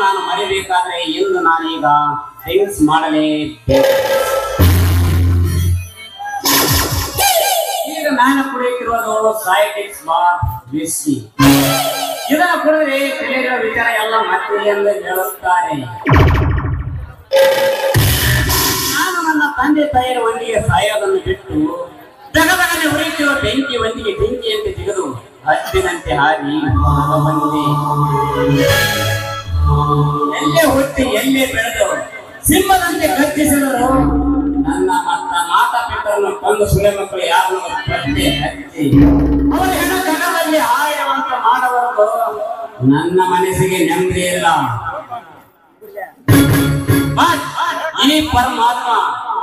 ನಾನು ಮರಿಬೇಕಾದ್ರೆ ಎಂದು ನಾನೀಗ ಥಿಂಗ್ಸ್ ಮಾಡಲೇಬೇಕು. ಈಗ ನಾನು ಕುಡಿಯುತ್ತಿರುವುದು ಸೈಟಿಕ್ಸ್ ಬಾರ್ ವಿಸ್ಕಿ. ಇದನ್ನು ಕುಡಿದ್ರೆ ತಿಳಿದಿರೋ ವಿಚಾರ ಎಲ್ಲ ಮತ್ತೆ ಎಂದು ಹೇಳುತ್ತಾರೆ. ನಾನು ನನ್ನ ತಂದೆ ತಾಯಿಯ ಒಂದಿಗೆ ಸಾಯೋದನ್ನು ಬಿಟ್ಟು ಜಗದಗನೆ ಉರಿಯುತ್ತಿರುವ ಬೆಂಕಿ ಒಂದಿಗೆ ಬೆಂಕಿಯಂತೆ ತೆಗೆದು ಹತ್ತಿನಂತೆ ಹಾರಿ ಬಂದೆ. ಎಲ್ಲೇ ಹುಟ್ಟಿ ಎಲ್ಲೇ ಬೆಳೆದು ಸಿಂಹದಂತೆ ಗರ್ಜಿಸಿದರು ನನ್ನ ಮಾತಾ ಪಿತರನ್ನು ತಂದು ಸುಳೆ ಮಕ್ಕಳು ಯಾರು ಪತ್ತೆ ಹಚ್ಚಿ ಅವರ ಹೆಣ ಕಣದಲ್ಲಿ ಆಯುವಂತ ಮಾಡಬಾರದು. ನನ್ನ ಮನಸ್ಸಿಗೆ ನೆಮ್ಮದಿ ಇಲ್ಲ. ಈ ಪರಮಾತ್ಮ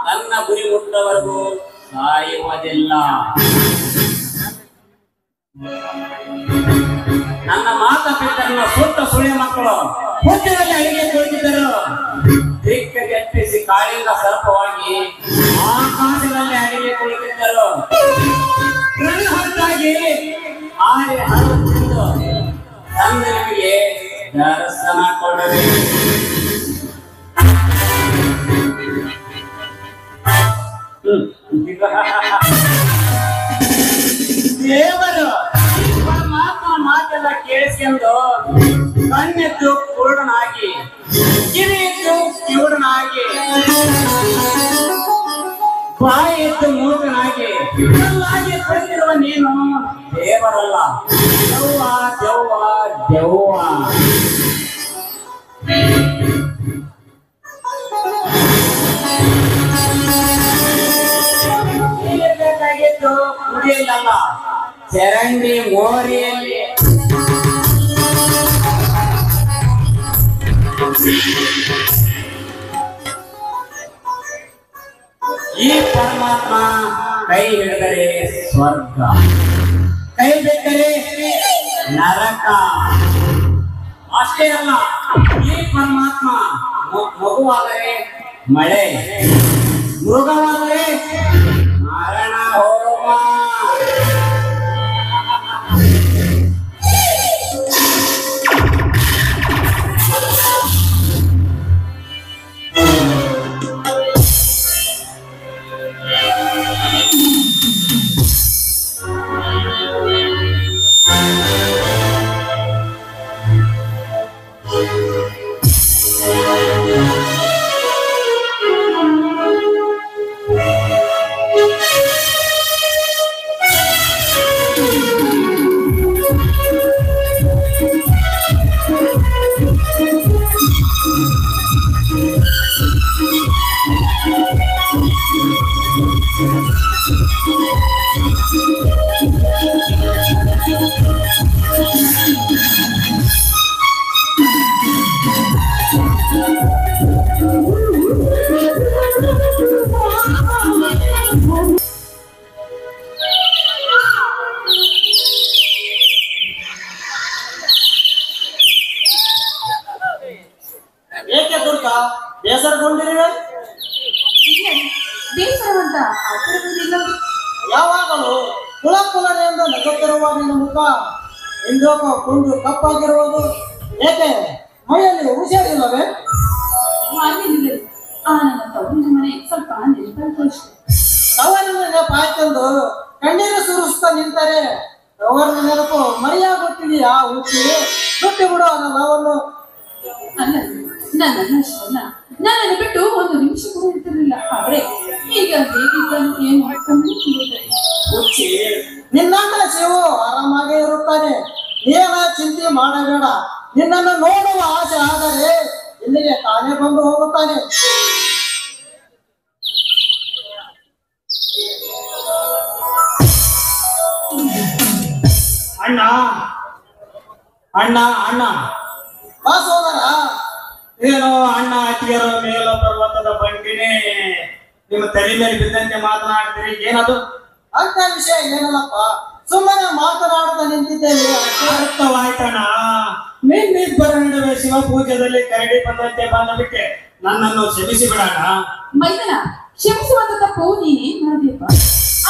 ತನ್ನ ಗುರಿ ಮುಟ್ಟವರೆಗೂ ಸಾಯುವುದಿಲ್ಲ. ನನ್ನ ಮಾತಾ ಪಿತರನ್ನು ಸುಟ್ಟ ಸುಳೆ ಮಕ್ಕಳು ಹುಟ್ಟಿನಲ್ಲಿ ಅಡಿಗೆ ಕುಳಿತಿದ್ದರು. ದಿಕ್ಕಗೆಟ್ಟಿಸಿ ಕಾಳಿಂದ ಸರ್ಪವಾಗಿ ಆಕಾಶದಲ್ಲಿ ಅಡಿಗೆ ಕುಳಿತಿದ್ದರು. ಹೊರತಾಗಿ ಆರೆ ಹರಿದು ತಂದೆಗೆ ದರ್ಶನ ಕೊಡಬೇಕು. ದೇವರು ಪರಮಾತ್ಮ ಮಾತೆಲ್ಲ ಕೇಳಿಸಿಕೊಂಡು ಕಣ್ಣೆದ್ದು ಕುರುಡನಾಗಿ ಕಿವಿಯಿದ್ದು ಕಿವುಡನಾಗಿ ಬಾಯಿದ್ದು ಮೂಕನಾಗಿ ಕಲ್ಲಾಗಿ ಪಡೆದಿರುವ ನೀನು ದೇವರಲ್ಲ, ದೆವ್ವ ದೆವ್ವ ದೆವ್ವ. ಬೇಕಾಗಿತ್ತು ಕುಡಿಯಲ್ಲ ಚರಂಡಿ ಮೋರಿಯಲ್ಲಿ. ಈ ಪರಮಾತ್ಮ ಕೈ ಹಿಡಿದರೆ ಸ್ವರ್ಗ, ಕೈ ಬಿಟ್ಟರೆ ನರಕ. ಅಷ್ಟೇ ಅಲ್ಲ, ಈ ಪರಮಾತ್ಮ ಮಗುವಾದರೆ ಮಳೆ, ಮೃಗವಾದರೆ ಮರಣ ಹೋಮ. ಏಕೆ ದುರ್ಗ ಬೇಸರಗೊಂಡಿರುವೆ? ಬೇಸರವಂತ ಆತರವಿಲ್ಲ. ಯಾವಾಗಲೂ ಕುಲ ಕುಲನೆಂದು ನಗುತ್ತಿರುವ ನಿನ್ನ ಮುಖ ಇಂದೋಕ ಕೊಂಡು ಕಪ್ಪಾಗಿರುವುದು ಏಕೆ? ಮೈಯಲ್ಲಿ ಹುಷಾರಿಲ್ಲವೇ? ಹಾಗೇನಿಲ್ಲ, ನನ್ನ ತವರಿನ ಮನೆ ಸ್ವಲ್ಪ ನೆನಪಾಯ್ತು ಅಷ್ಟೇ. ತವರಿನ ನೆನಪಾಯ್ತೆಂದು ಕಣ್ಣೀರು ಸುರಿಸ್ತಾ ನಿಂತರೆ ತವರಿನ ನೆನಪು ಮರೆಯಾಗುತ್ತಿದೆಯಾ? ಹುಟ್ಟಿ ಬಿಟ್ಟು ಬಿಡು ಅನ್ನೋ ನಾವನ್ನು. ಅಲ್ಲ, ನನ್ನನ್ನು ಅಷ್ಟಲ್ಲ, ನನ್ನನ್ನು ಬಿಟ್ಟು ಒಂದು ನಿಮಿಷ ಕೂಡ ಇರ್ತಿರ್ಲಿಲ್ಲ. ಆದ್ರೆ ಈಗ ಹೇಗಿದ್ದನು ಏನು ಮಾಡ್ಕೊಂಡು ಹುಚ್ಚಿ, ನಿನ್ನ ಶಿವು ಆರಾಮಾಗೇ ಇರುತ್ತಾನೆ. ಏನ ಚಿಂತೆ ಮಾಡಬೇಡ. ನಿನ್ನನ್ನು ನೋಡುವ ಆಸೆ ಆದರೆ ಇಲ್ಲಿಗೆ ತಾನೇ ಬಂದು ಹೋಗುತ್ತಾನೆ. ಅಣ್ಣ ಅಣ್ಣ ಅಣ್ಣ ಬಾ ಸೋದರ. ಏನೋ ಅಣ್ಣ ಅತ್ತಿಗೆರ ಮೇಲ ಪರ್ವತದ ಬಂಡಿನೇ ನಿಮ್ಮ ತಲೆ ಮೇಲೆ ಬಿದ್ದಂತೆ ಮಾತನಾಡ್ತೀರಿ, ಏನದು? ಅಂತ ವಿಷಯ ಏನಲ್ಲಪ್ಪ, ಸುಮ್ಮನೆ ಮಾತನಾಡ್ತಾ ನಿಂತಿದ್ದೇನೆ. ಅರ್ಥವಾಯ್ತಣ್ಣ. ನಿಮ್ಮಿಬ್ಬರ ನಡುವೆ ಶಿವ ಪೂಜೆಯಲ್ಲಿ ಕರಡಿ ಬಂದಂತೆ ಬಂದಬಿಟ್ಟೆ. ನನ್ನನ್ನು ಕ್ಷಮಿಸಿ ಬಿಡೋಣ. ಮೈದನ, ಕ್ಷಮಿಸುವಂತ ತಪ್ಪು ನೀನೇನ್ ಮಾಡಿದೆಯಪ್ಪ?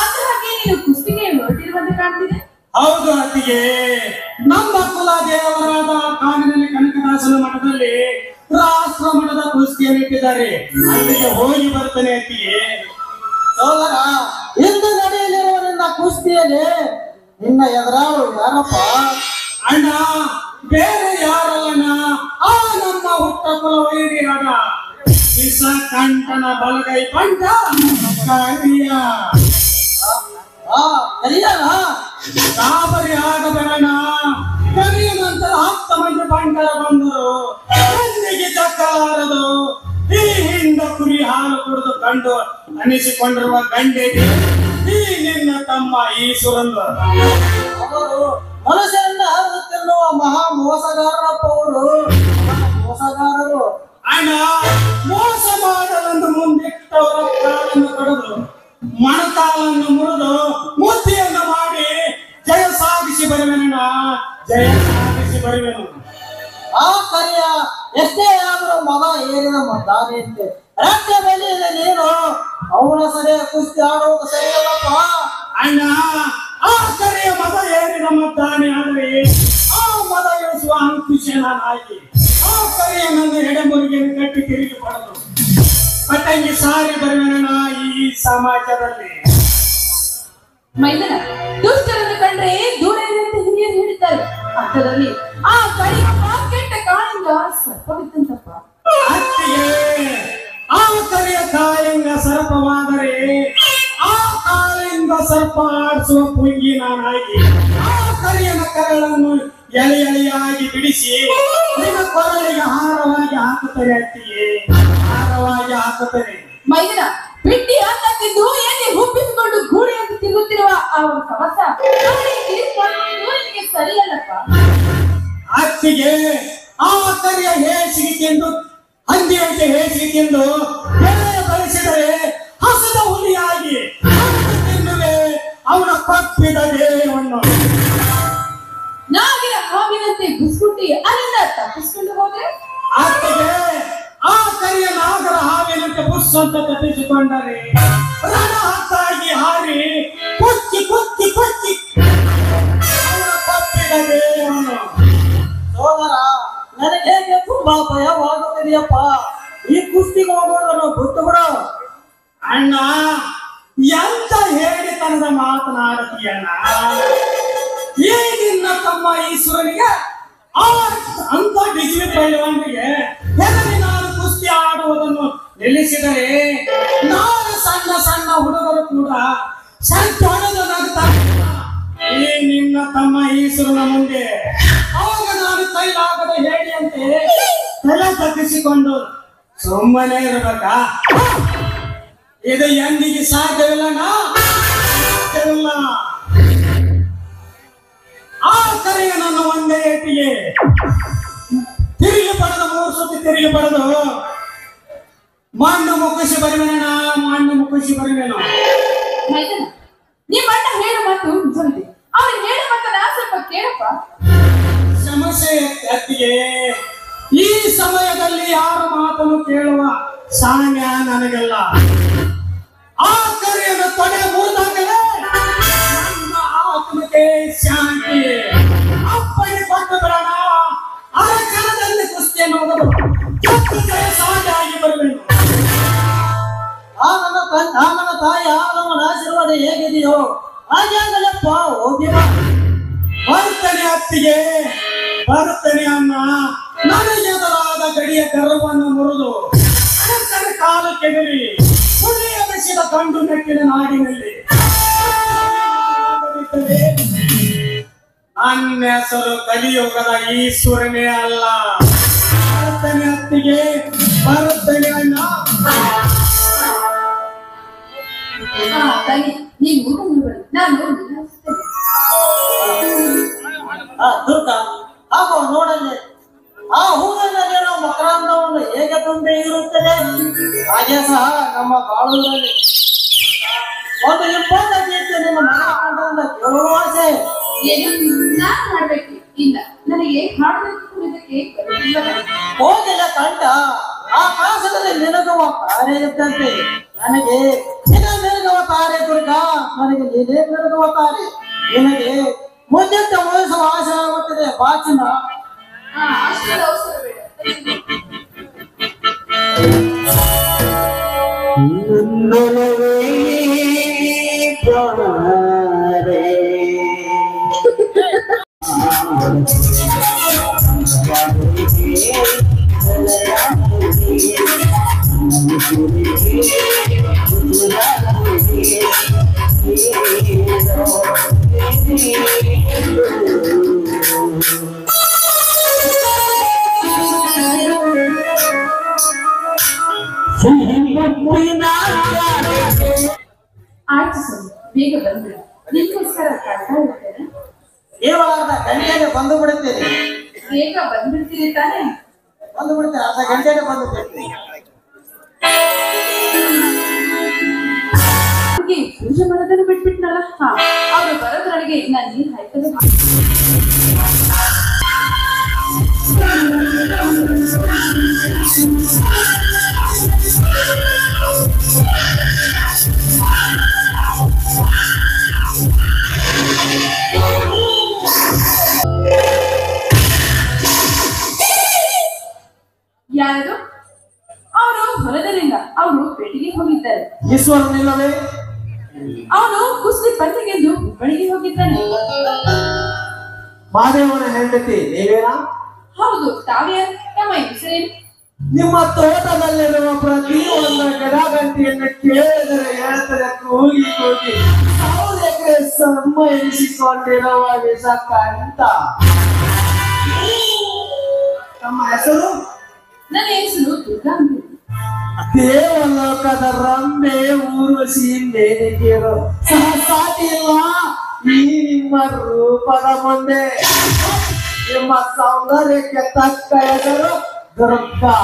ಅದ್ರ ಹಾಗೆ ನೀನು ಕುಸ್ತಿಗೆ ಹೊರಟಿರುವಂತೆ ಕಾಣ್ತಿದೆ. ಹೌದು ಅತ್ತಿಗೆ, ನಮ್ಮ ಕುಲ ದೇವರಾದ ಕಾಡಿನಲ್ಲಿ ಕನಕದಾಸನ ಮಠದಲ್ಲಿ ರಾಷ್ಟ್ರ ಮಟ್ಟದ ಕುಸ್ತಿಯನ್ನು ಇಟ್ಟಿದ್ದಾರೆ. ಅಲ್ಲಿಗೆ ಹೋಗಿ ಬರ್ತೇನೆ ಅತ್ತಿಗೆ. ಸೋದರ, ಇಂದು ನಡೆಯಲಿರುವ ನಿನ್ನ ಕುಸ್ತಿಯಲ್ಲಿ ನಿನ್ನ ಎದುರಾಳು ಯಾರಪ್ಪ? ಅಣ್ಣ, ಬೇರೆ ಯಾರಲ್ಲಣ್ಣ, ಆ ನಮ್ಮ ಹುಟ್ಟ ಕುಲ ವೈರಿಯಾದ ವಿಷ ಕಂಠನ ಬಲಗೈ ಪಂಟ ಕರಿಯ. ಕರಿಯನ ಗಾಬರಿ ಆಗಬೇಡ, ಕರಿಯ ನಂತರ 10 ಮಂದಿ ಪಂಟರ ಬಂದರು. ಕಣ್ಣಿಗೆ ತಕ್ಕಲಾರದು ಈ ಹಿಂದ ಕುರಿ ಹಾಲು ಕುಡಿದು ಕಂಡು ಅನಿಸಿಕೊಂಡಿರುವ ಗಂಡೆಗೆ ಈ ನಿನ್ನ ತಮ್ಮ ಈಶ್ವರನು. ಅವರು ಮನುಷ್ಯರನ್ನ ತಿನ್ನುವ ಮಹಾ ಮೋಸಗಾರರಪ್ಪ. ಅವರು ಮೋಸಗಾರರು. ಅಣ್ಣ, ಮೋಸ ಮಾಡಲೆಂದು ಮುಂದಿಟ್ಟವರ ಕಾಲನ್ನು ಕಡಿದು ಮಣಕಾಲನ್ನು ಮುರಿದು ಮುದ್ದಿಯನ್ನು ಮಾಡಿ ಜಯ ಸಾಧಿಸಿ ಬರುವೆನಣ್ಣ, ಜಯ ಸಾಧಿಸಿ ಬರುವೆನು. ಆ ಕರಿಯ ಎಷ್ಟೇ ಆದರೂ ಮಗ ಏರಿದ ಮದ್ದಾನೆ ಅಂತೆ. ರಾಜ್ಯ ಬೆಲೆಯಲ್ಲಿ ನೀನು ಅವನ ಸರಿಯ ಕುಸ್ತಿ ಆಡುವುದು ಸರಿಯಲ್ಲಪ್ಪ. ಅಣ್ಣ, ಆ ಕರೆಯ ಮದ ಏರಿದ ಮದ್ದಾನೆ ಆದರೆ ಆ ಮದ ಇಳಿಸುವ ಅಂಕುಶ ನಾನಾಗಿ ಆ ಕರೆಯ ನನ್ನ ಎಡೆಮುರಿಗೆಯನ್ನು ಕಟ್ಟಿ ತಿರುಗಿ ಪಡೆದು ಪಟ್ಟಂಗಿ ಸಾರಿ ಬರುವೆನಣ್ಣ ಈ ಸಮಾಜದಲ್ಲಿ. ಮೈದನ ದುಷ್ಟರನ್ನು ಕಂಡ್ರೆ ದೂರ ಇರುವಂತೆ ಹಿರಿಯರು ಹೇಳಿದ್ದಾರೆ. ಅಂಥದ್ರಲ್ಲಿ ಆ ಕರಿಯಪ್ಪ ಕೆಟ್ಟ ಕಾಳಿಂಗ ಸರ್ಪವಿತ್ತಂತಪ್ಪ. ಅತ್ತಿಗೆ, ಆ ಕರೆಯ ಕಾಳಿಂಗ ಸರ್ಪವಾದರೆ ಆ ಕಾಳಿಂಗ ಸರ್ಪ ಆಡಿಸುವ ಪುಂಗಿ ನಾನಾಗಿ ಆ ಕರೆಯನ ಕರಳನ್ನು ಎಳೆ ಎಳೆಯಾಗಿ ಬಿಡಿಸಿ ನಿನ್ನ ಕೊರಳಿಗೆ ಹಾರವಾಗಿ ಹಾಕುತ್ತದೆ. ಅತ್ತಿಗೆ, ಹಾರವಾಗಿ ಹಾಕುತ್ತದೆ. ಮೈದನ ಬಿಟ್ಟಿ ಅನ್ನಕ್ಕಿದ್ದು ಎಣ್ಣೆ ಹುಬ್ಬಿಸಿಕೊಂಡು ಗೂಳಿಯನ್ನು ತಿನ್ನುತ್ತಿರುವ ಅವರ ಕವಸ ನಿನಗೆ ಸರಿಯಲ್ಲಪ್ಪ. ಅತ್ತಿಗೆ, ಆ ಕರೆಯ ಹೇಸಿಗೆ ತಿಂದು ಹಂದಿಯಂತೆ ಹೇಸಿಗೆ ತಿಂದು ಎಳೆಯ ಬೆಳೆಸಿದರೆ ಹಸದ ಹುಲಿಯಾಗಿ ತಿನ್ನುವೆ ಅವನ ಕಪ್ಪಿದ ದೇಹವನ್ನು. ನಾಗಿನ ಹಾವಿನಂತೆ ಗುಸ್ಗುಟ್ಟಿ ಅಲ್ಲಿಂದ ತಪ್ಪಿಸಿಕೊಂಡು ಹೋದ್ರೆ ಅತ್ತಿಗೆ, ಆ ಕರಿಯ ನಾಗರ ಹಾವಿನಂತೆ ಬುಸ್ ಅಂತ ತಪ್ಪಿಸಿಕೊಂಡರೆ ರಣ ಹತ್ತಾಗಿ ಹಾರಿ ಕೊಚ್ಚಿ ಕೊಚ್ಚಿ ಕೊಚ್ಚಿ ಅವನ ಕಪ್ಪಿದ ದೇಹವನ್ನು. ಸೋದರ, ನನಗೆ ಹೇಗೆ ತುಂಬಾ ಭಯವಾಗುತ್ತಿದೆಯಪ್ಪ. ಈ ಕುಸ್ತಿಗೆ ಹೋಗೋದನ್ನು ಬಿಟ್ಟು ಬಿಡು. ಅಣ್ಣ, ಎಂತ ಹೇಳಿತನದ ಮಾತನಾಡುತ್ತೀಯಣ್ಣ. ಈ ನಿನ್ನ ತಮ್ಮ ಈಶ್ವರನಿಗೆ ಅಂತ ಬಿಜಿ ಪೈಲವಾನಿಗೆ ಹೆದರಿ ನಾನು ಕುಸ್ತಿ ಆಡುವುದನ್ನು ನಿಲ್ಲಿಸಿದರೆ ನಾನು ಸಣ್ಣ ಸಣ್ಣ ಹುಡುಗರು ಕೂಡ ಸಂತೋಷದ ನಗುತ್ತಾರೆ. ಈ ನಿನ್ನ ತಮ್ಮ ಈಶ್ವರನ ಮುಂದೆ ಅವಾಗ ನಾನು ಕೈಲಾಗದ ಹೇಳಿಯಂತೆ ತಲೆ ತಗ್ಗಿಸಿಕೊಂಡು ಸುಮ್ಮನೆ ಇರಬೇಕಾ? ಇದು ಎಂದಿಗೆ ಸಾಧ್ಯವಿಲ್ಲ. ಆ ಕರೆಯ ನನ್ನ ಒಂದೇ ಏಟಿಗೆ ತಿರುಗಿ ಪಡೆದು 3 ಸುತ್ತಿ ತಿರುಗಿ ಪಡೆದು ಮಣ್ಣು ಮುಕ್ಕಿಸಿ ಬರುವೆನಣ್ಣ, ಮಣ್ಣು ಮುಕ್ಕಿಸಿ ಬರುವೆನು. ಮೈದನ ನಿಮ್ಮ ಅಣ್ಣ ಹೇಳು ಮಾತು ನಿಜವಿದೆ. ಅವ್ರು ಹೇಳು ಮಾತನ್ನ ಸ್ವಲ್ಪ ಕೇಳಪ್ಪ. ಸಮಸ್ಯೆ ಅತ್ತಿಗೆ, ಈ ಸಮಯದಲ್ಲಿ ಯಾರ ಮಾತನ್ನು ಕೇಳುವ ಸಾಮ್ಯ ನನಗೆಲ್ಲ. ಆ ಕರೆಯನ್ನು ತೊಡೆ ಮುರಿದಾಗಲೇ ನನ್ನ ಆತ್ಮಕ್ಕೆ ಶಾಂತಿ. ಅಪ್ಪಣೆ ಕೊಟ್ಟು ಬಿಡೋಣ, ಆ ಕ್ಷಣದಲ್ಲಿ ಕುಸ್ತಿಯನ್ನು ಹೋಗಲು ಸಾಧ್ಯ ಬರುವೆನು. ಆ ನನ್ನ ತಾಯಿ ಆದವನ ಆಶೀರ್ವಾದ ಹೇಗಿದೆಯೋ ಹಾಗೆ ಆಗಲಪ್ಪ. ಹೋಗಿ ಬಾ. ಬರುತ್ತೇನೆ ಅತ್ತಿಗೆ, ಬರುತ್ತೇನೆ ಅಮ್ಮ. ನನಗೆ ಎದುರಾದ ಗಡಿಯ ಗರ್ವವನ್ನು ಮುರಿದು ಅನಂತರ ಕಾಲು ಕೆಡವಿ ಹುಲಿಯ ಬೆಳೆಸಿದ ಕಂಡು ಮೆಟ್ಟಿನ ನಾಡಿನಲ್ಲಿ ನನ್ನ ಹೆಸರು ಕಲಿಯುಗದ ಈಶ್ವರನೇ ಅಲ್ಲ. ಬರುತ್ತೇನೆ ಅತ್ತಿಗೆ, ಬರುತ್ತೇನೆ ಅಣ್ಣ. ತಾಯಿ ನೀವು ಊಟ ಮಾಡಬೇಡಿ, ನಾನು ನಿಲ್ಲಿಸ್ತೇನೆ. ದುರ್ಗ, ಹಾಗೂ ನೋಡಲ್ಲಿ ಆ ಹೂವಿನಲ್ಲಿ ಮಕರಂದವನ್ನು ಹೇಗೆ ತುಂಬಿ ಇರುತ್ತದೆ ಹಾಗೆ ಸಹ ನಮ್ಮ ಬಾಳುಗಳಲ್ಲಿ ಒಂದು 20 ಗೀತೆ ನಿಮ್ಮ ಮನಕಂಡದಿಂದ ಕೇಳುವ ಆಸೆ. ಏನು ನಾನು ಮಾಡ್ಬೇಕು? ಇಲ್ಲ, ನನಗೆ ಹಾಡಬೇಕು ಕುಡಿದಕ್ಕೆ ಬರುವುದಿಲ್ಲ. ಹೋಗಿಲ್ಲ ಕಂಡ ಆಕಾಶದಲ್ಲಿ ಮಿನುಗುವ ತಾರೆ ಇದ್ದಂತೆ ನನಗೆ ನಿನ್ನ ಮಿನುಗುವ ತಾರೆ ದುರ್ಗ, ನನಗೆ ನೀನೇ ಮಿನುಗುವ ತಾರೆ. ನಿನಗೆ ಮುಂದಕ್ಕೆ ವಯಸ್ಸು ಆಸೆ ಆಗುತ್ತದೆ ಬಾಚಿನ. ಅಷ್ಟೊಂದು ಅವಸರ ಬೇಡ. ಆಯ್ತು ಸರ್, ಬೇಗ ಬಂದ್ಬಿಡು. ನಿಮ್ಗೋಸ್ಕರ ಕಾಡ್ತಾ ಇರ್ತೇನೆ. ಕೇವಲ ಗಂಟೆಗೆ ಬಂದು ಬಿಡುತ್ತೀರಿ. ಬೇಗ ಬಂದ್ಬಿಡ್ತೀರಿ ತಾನೇ? ಬಂದು ಬಿಡುತ್ತೀರಿ, ಅರ್ಧ ಗಂಟೆಗೆ ಬಂದು ಬಿಡ್ತೀರಿ. ಪೂಜೆ ಮಾಡೋದನ್ನ ಬಿಟ್ಬಿಟ್ನಲ್ಲ. ಅವ್ರು ಬರೋದ್ರೊಳಗೆ ನಾನು ನೀರ್ ಹಾಯ್ತದೆ. ಯಾರು? ಅವರು ಹೊಲದಲ್ಲಿಲ್ಲ, ಅವರು ಪೇಟೆಗೆ ಹೋಗಿದ್ದಾರೆ. ಈಶ್ವರನಿಲ್ಲವೇ? ಅವನು ಕುಸ್ತಿ ಪಂದ್ಯಗೆಂದು ಹುಬ್ಬಳ್ಳಿಗೆ ಹೋಗಿದ್ದಾನೆ. ಮಾದೇವನ ಹೆಂಡತಿ ನೀವೇನಾ? ಹೌದು, ತಾವೇ. ನಮ್ಮ ಹೆಸರೇನು? ನಿಮ್ಮ ತೋಟದಲ್ಲಿರುವ ಪ್ರತಿ ಒಂದು ಗಿಡ ಗಂಟೆಯನ್ನು ಕೇಳಿದರೆ ಹೇಳ್ತಾರೆ ಕೂಗಿ ಕೂಗಿ 1000 ಎಕರೆ ಸಂಭವಿಸಿಕೊಂಡಿರುವ ವಿಷಕಂಠ. ತಮ್ಮ ಹೆಸರು? ನನ್ನ ಹೆಸರು ದುರ್ಗಾ. ದೇವಲೋಕದ ರಂಬೆ ಊರ್ವಶಿ ಮೇನಿಕೆಯರು ಸಹ ಸಾಟಿ ಇಲ್ಲ ಈ ನಿಮ್ಮ ರೂಪದ ಮುಂದೆ. ನಿಮ್ಮ ಸೌಂದರ್ಯಕ್ಕೆ ತಕ್ಕ ಹೆಸರು ದುರ್ಗಾ.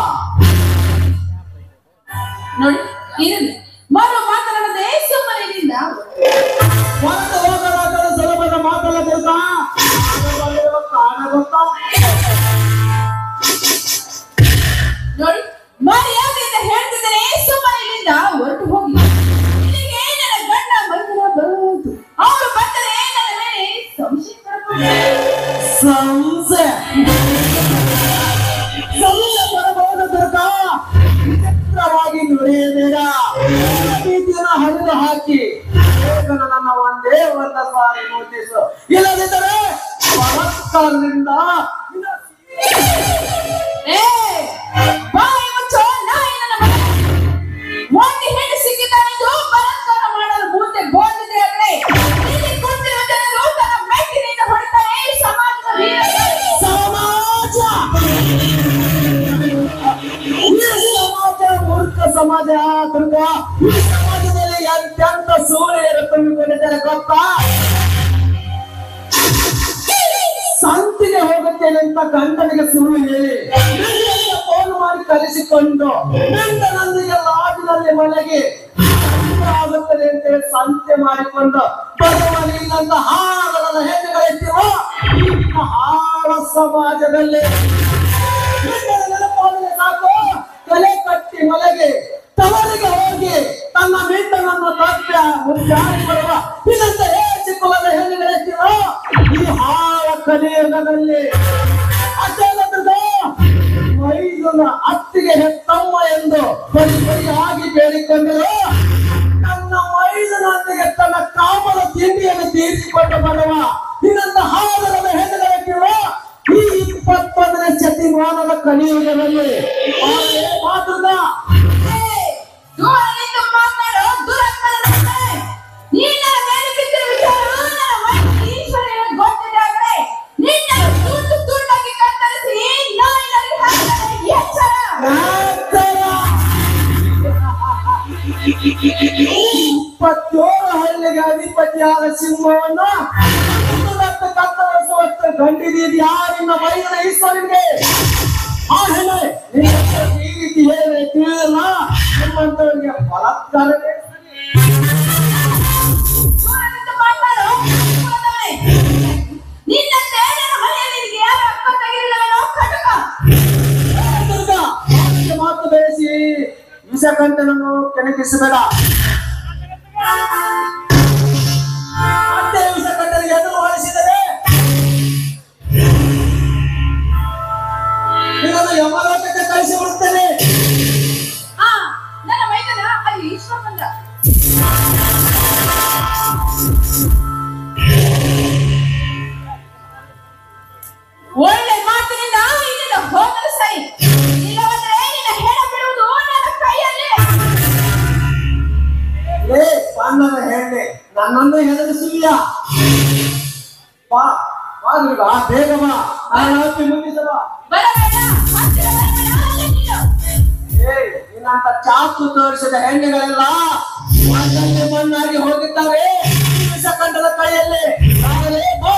ನೋಡಿ, ಇರಲಿ ಮರು ಮಾತನಾಡದೆ ಸುಮ್ಮನೆಯಿಂದ ಒಂದು ಹೋಗಲಾಗದ ಸುಲಭದ ಮಾತಲ್ಲ ದುರ್ಗಾ. ಕಾರಣ ಗೊತ್ತಾ? ನೋಡಿ, ಮರ್ಯಾದೆಯಿಂದ ಹೇಳ್ತಿದ್ದೇನೆ, ಸುಮ್ಮನೆಯಿಂದ ಹೊರಟು ಹೋಗಿ. ನಿನಗೆ ನನ್ನ ಗಂಡ ಮರುದಿನ ಬರುವುದು. ಅವಳು ಬಂದರೆ ನನ್ನ ಮೇಲೆ ಸಂಶಯ ಪಡಬಹುದು. ಸಂಶಯ ಬರಬಹುದು ದುರ್ಗಾ. ವಿಚಿತ್ರವಾಗಿ ನುಡಿಯಬೇಡ. ಪ್ರೀತಿಯನ್ನು ಹರಿದು ಹಾಕಿ ಬೇಗನೆ ನನ್ನ ಒಂದೇ ಒಂದು ಸಾರಿ ಮುಟ್ಟಿಸು. ಇಲ್ಲದಿದ್ದರೆ ಬಲತ್ಕಾರದಿಂದ ಬಾಯಿ ಮುಚ್ಚೋ ನಾಯಿ ನನ್ನ ಮಗ. ಒಂದು ಹೆಣ್ಣು ಸಿಕ್ಕಿದ್ದಾನೆಂದು ಬಲಾತ್ಕಾರ ಮಾಡಲು ಮುಂದೆ ಬೋಧಿದೆ ಆದರೆ ಇಲ್ಲಿ ಕುಳಿತಿರುವ ಜನರು ತನ್ನ ಮೆಟ್ಟಿನಿಂದ ಹೊಡೆತಾರೆ. ಸಮಾಜದ ಸಮಾಜ ಮೂರ್ಖ ಸಮಾಜ ದುರ್ಗಾ. ಈ ಸಮಾಜದಲ್ಲಿ ಎಂತೆಂತ ಸೂರ್ಯರು ತುಂಬಿಕೊಂಡಿದ್ದಾರೆ ಗೊತ್ತಾ? ಸಂತಿಗೆ ಹೋಗುತ್ತೇನೆ ಅಂತ ಗಂಡನಿಗೆ ಸುಳ್ಳು ಹೇಳಿ ಫೋನ್ ಮಾಡಿ ಕರೆಸಿಕೊಂಡು ಗಂಡನೊಂದಿಗೆ ಲಾಡ್ಜ್ನಲ್ಲಿ ಮನೆಗೆ ಆಗುತ್ತದೆ ಅಂತೇಳಿ ಸಂತೆ ಮಾಡಿಕೊಂಡು ಬರುವಲ್ಲಿ ಇಲ್ಲಂತ ಹಾಳದ ಹೆಣ್ಣುಗಳಿರ್ತೀವೋ ಈ ಹಾಳ ಸಮಾಜದಲ್ಲಿ ನೆನಪಾದರೆ ಸಾಕು ತಲೆ ಕಟ್ಟಿ ಮಲೆಗೆ ತವರಿಗೆ ಹೋಗಿ ತನ್ನ ಮಿಂಡನನ್ನು ತಪ್ಪಿ ಜಾರಿ ಬರುವ ಇದಂತ ಹೆಚ್ಚು ಕುಲದ ಹೆಣ್ಣುಗಳಿರ್ತೀವೋ ಈ ಹಾಳ ಕಲಿಯುಗದಲ್ಲಿ. ಮೈದುನ ಅತ್ತಿಗೆ ಹೆತ್ತಮ್ಮ ಎಂದು ಬರಿಯಾಗಿ ಬೇಡಿಕೊಂಡರು. ನನ್ನ ಮೈದುನೊಂದಿಗೆ ತನ್ನ ಕಾಮದ ತಿಂಡಿಯನ್ನು ತೀರಿಸಿಕೊಂಡು ಬರುವ ಇನ್ನೊಂದ ಹಾಲದ ಹೆಣ್ಣುಗಳಿರುವ ಈ 21ನೇ ಶತಮಾನದ ಕಲಿಯುಗದಲ್ಲಿ ಮಾತುದ ಮಾತಾಡೋ ದುರಕ್ಕನ ನೀನ ಮೇಲೆ ಬಿದ್ದಿರುವ ವಿಚಾರ ನನ್ನ ಈಶ್ವರನ ಗೊತ್ತಿದೆ. ಆದರೆ ನಿನ್ನ ತುಂಡು ತುಂಡಾಗಿ ಕತ್ತರಿಸಿ ನಾಯಿನಲ್ಲಿ ಹಾಕಿದರೆ ಎಚ್ಚರ. 27 ಹಳ್ಳಿಗೆ ಅಧಿಪತಿಯಾದ ಸಿಂಹವನ್ನು ಕತ್ತರಿಸುವಷ್ಟು ಗಂಡಿದೀದಿ ಯಾರಿನ ಮೈನ ಈಶ್ವರನಿಗೆ. ಆ ಹೆಣ್ಣೆ ಈ ರೀತಿ ಹೇಳಿ ತಿಳಿಯಲ್ಲ ನಿಮ್ಮಂತವರಿಗೆ ಬಲಾತ್ಕಾರವೇ. ಮಾತಾಡೋ ನಿನ್ನಂತೆ ನನ್ನ ಮನೆಯಲ್ಲಿ ನಿನಗೆ ಯಾರು ಅಕ್ಕ ತೆಗೆದಿಲ್ಲವೇನೋ ಕಟಕ. ದುರ್ಗಾ, ಮಾತು ಬೇಯಿಸಿ ವಿಷಕಂಠನನ್ನು ಕೆಣಕಿಸಬೇಡ. ಮತ್ತೆ ವಿಷಕಂಠನಿಗೆ ಎದುರು ಹೊರಿಸಿದರೆ ಬಿಡುತ್ತೇನೆ. ನನ್ನ ಮೈದನ ಅಲ್ಲಿ ಈಶ್ವರ ಬಂದ. ಒಳ್ಳೆ ಮಾತಿನಿಂದ ಇಲ್ಲಿಂದ ಹೋಗಲು ಸರಿ, ಇಲ್ಲವಾದ್ರೆ ನಿನ್ನ ಹೆಣ ಬಿಡುವುದು ನನ್ನ ಕೈಯಲ್ಲಿ. ಏ ಪಾಂಡವ ಹೇಳಿ, ನನ್ನನ್ನು ಹೆದರಿಸಿಲ್ಲ. ಬಾ ಬಾ ದುರ್ಗಾ, ಬೇಗ ಬಾ, ನಾನು ಮುಂದಿಸಬ. ಬರಬೇಡ, ಹತ್ತಿರ ಬರಬೇಡ, ಅಲ್ಲೇ ನಿಲ್ಲು. ಏ ನಿನ್ನಂತ ಚಾಕು ತೋರಿಸಿದ ಹೆಣ್ಣುಗಳೆಲ್ಲ ಮಣ್ಣಲ್ಲಿ ಮಣ್ಣಾಗಿ ಹೋಗಿದ್ದಾರೆ ಈ ವಿಷಕಂಠದ ಕೈಯಲ್ಲಿ. ಆಗಲೇ ಬಾ.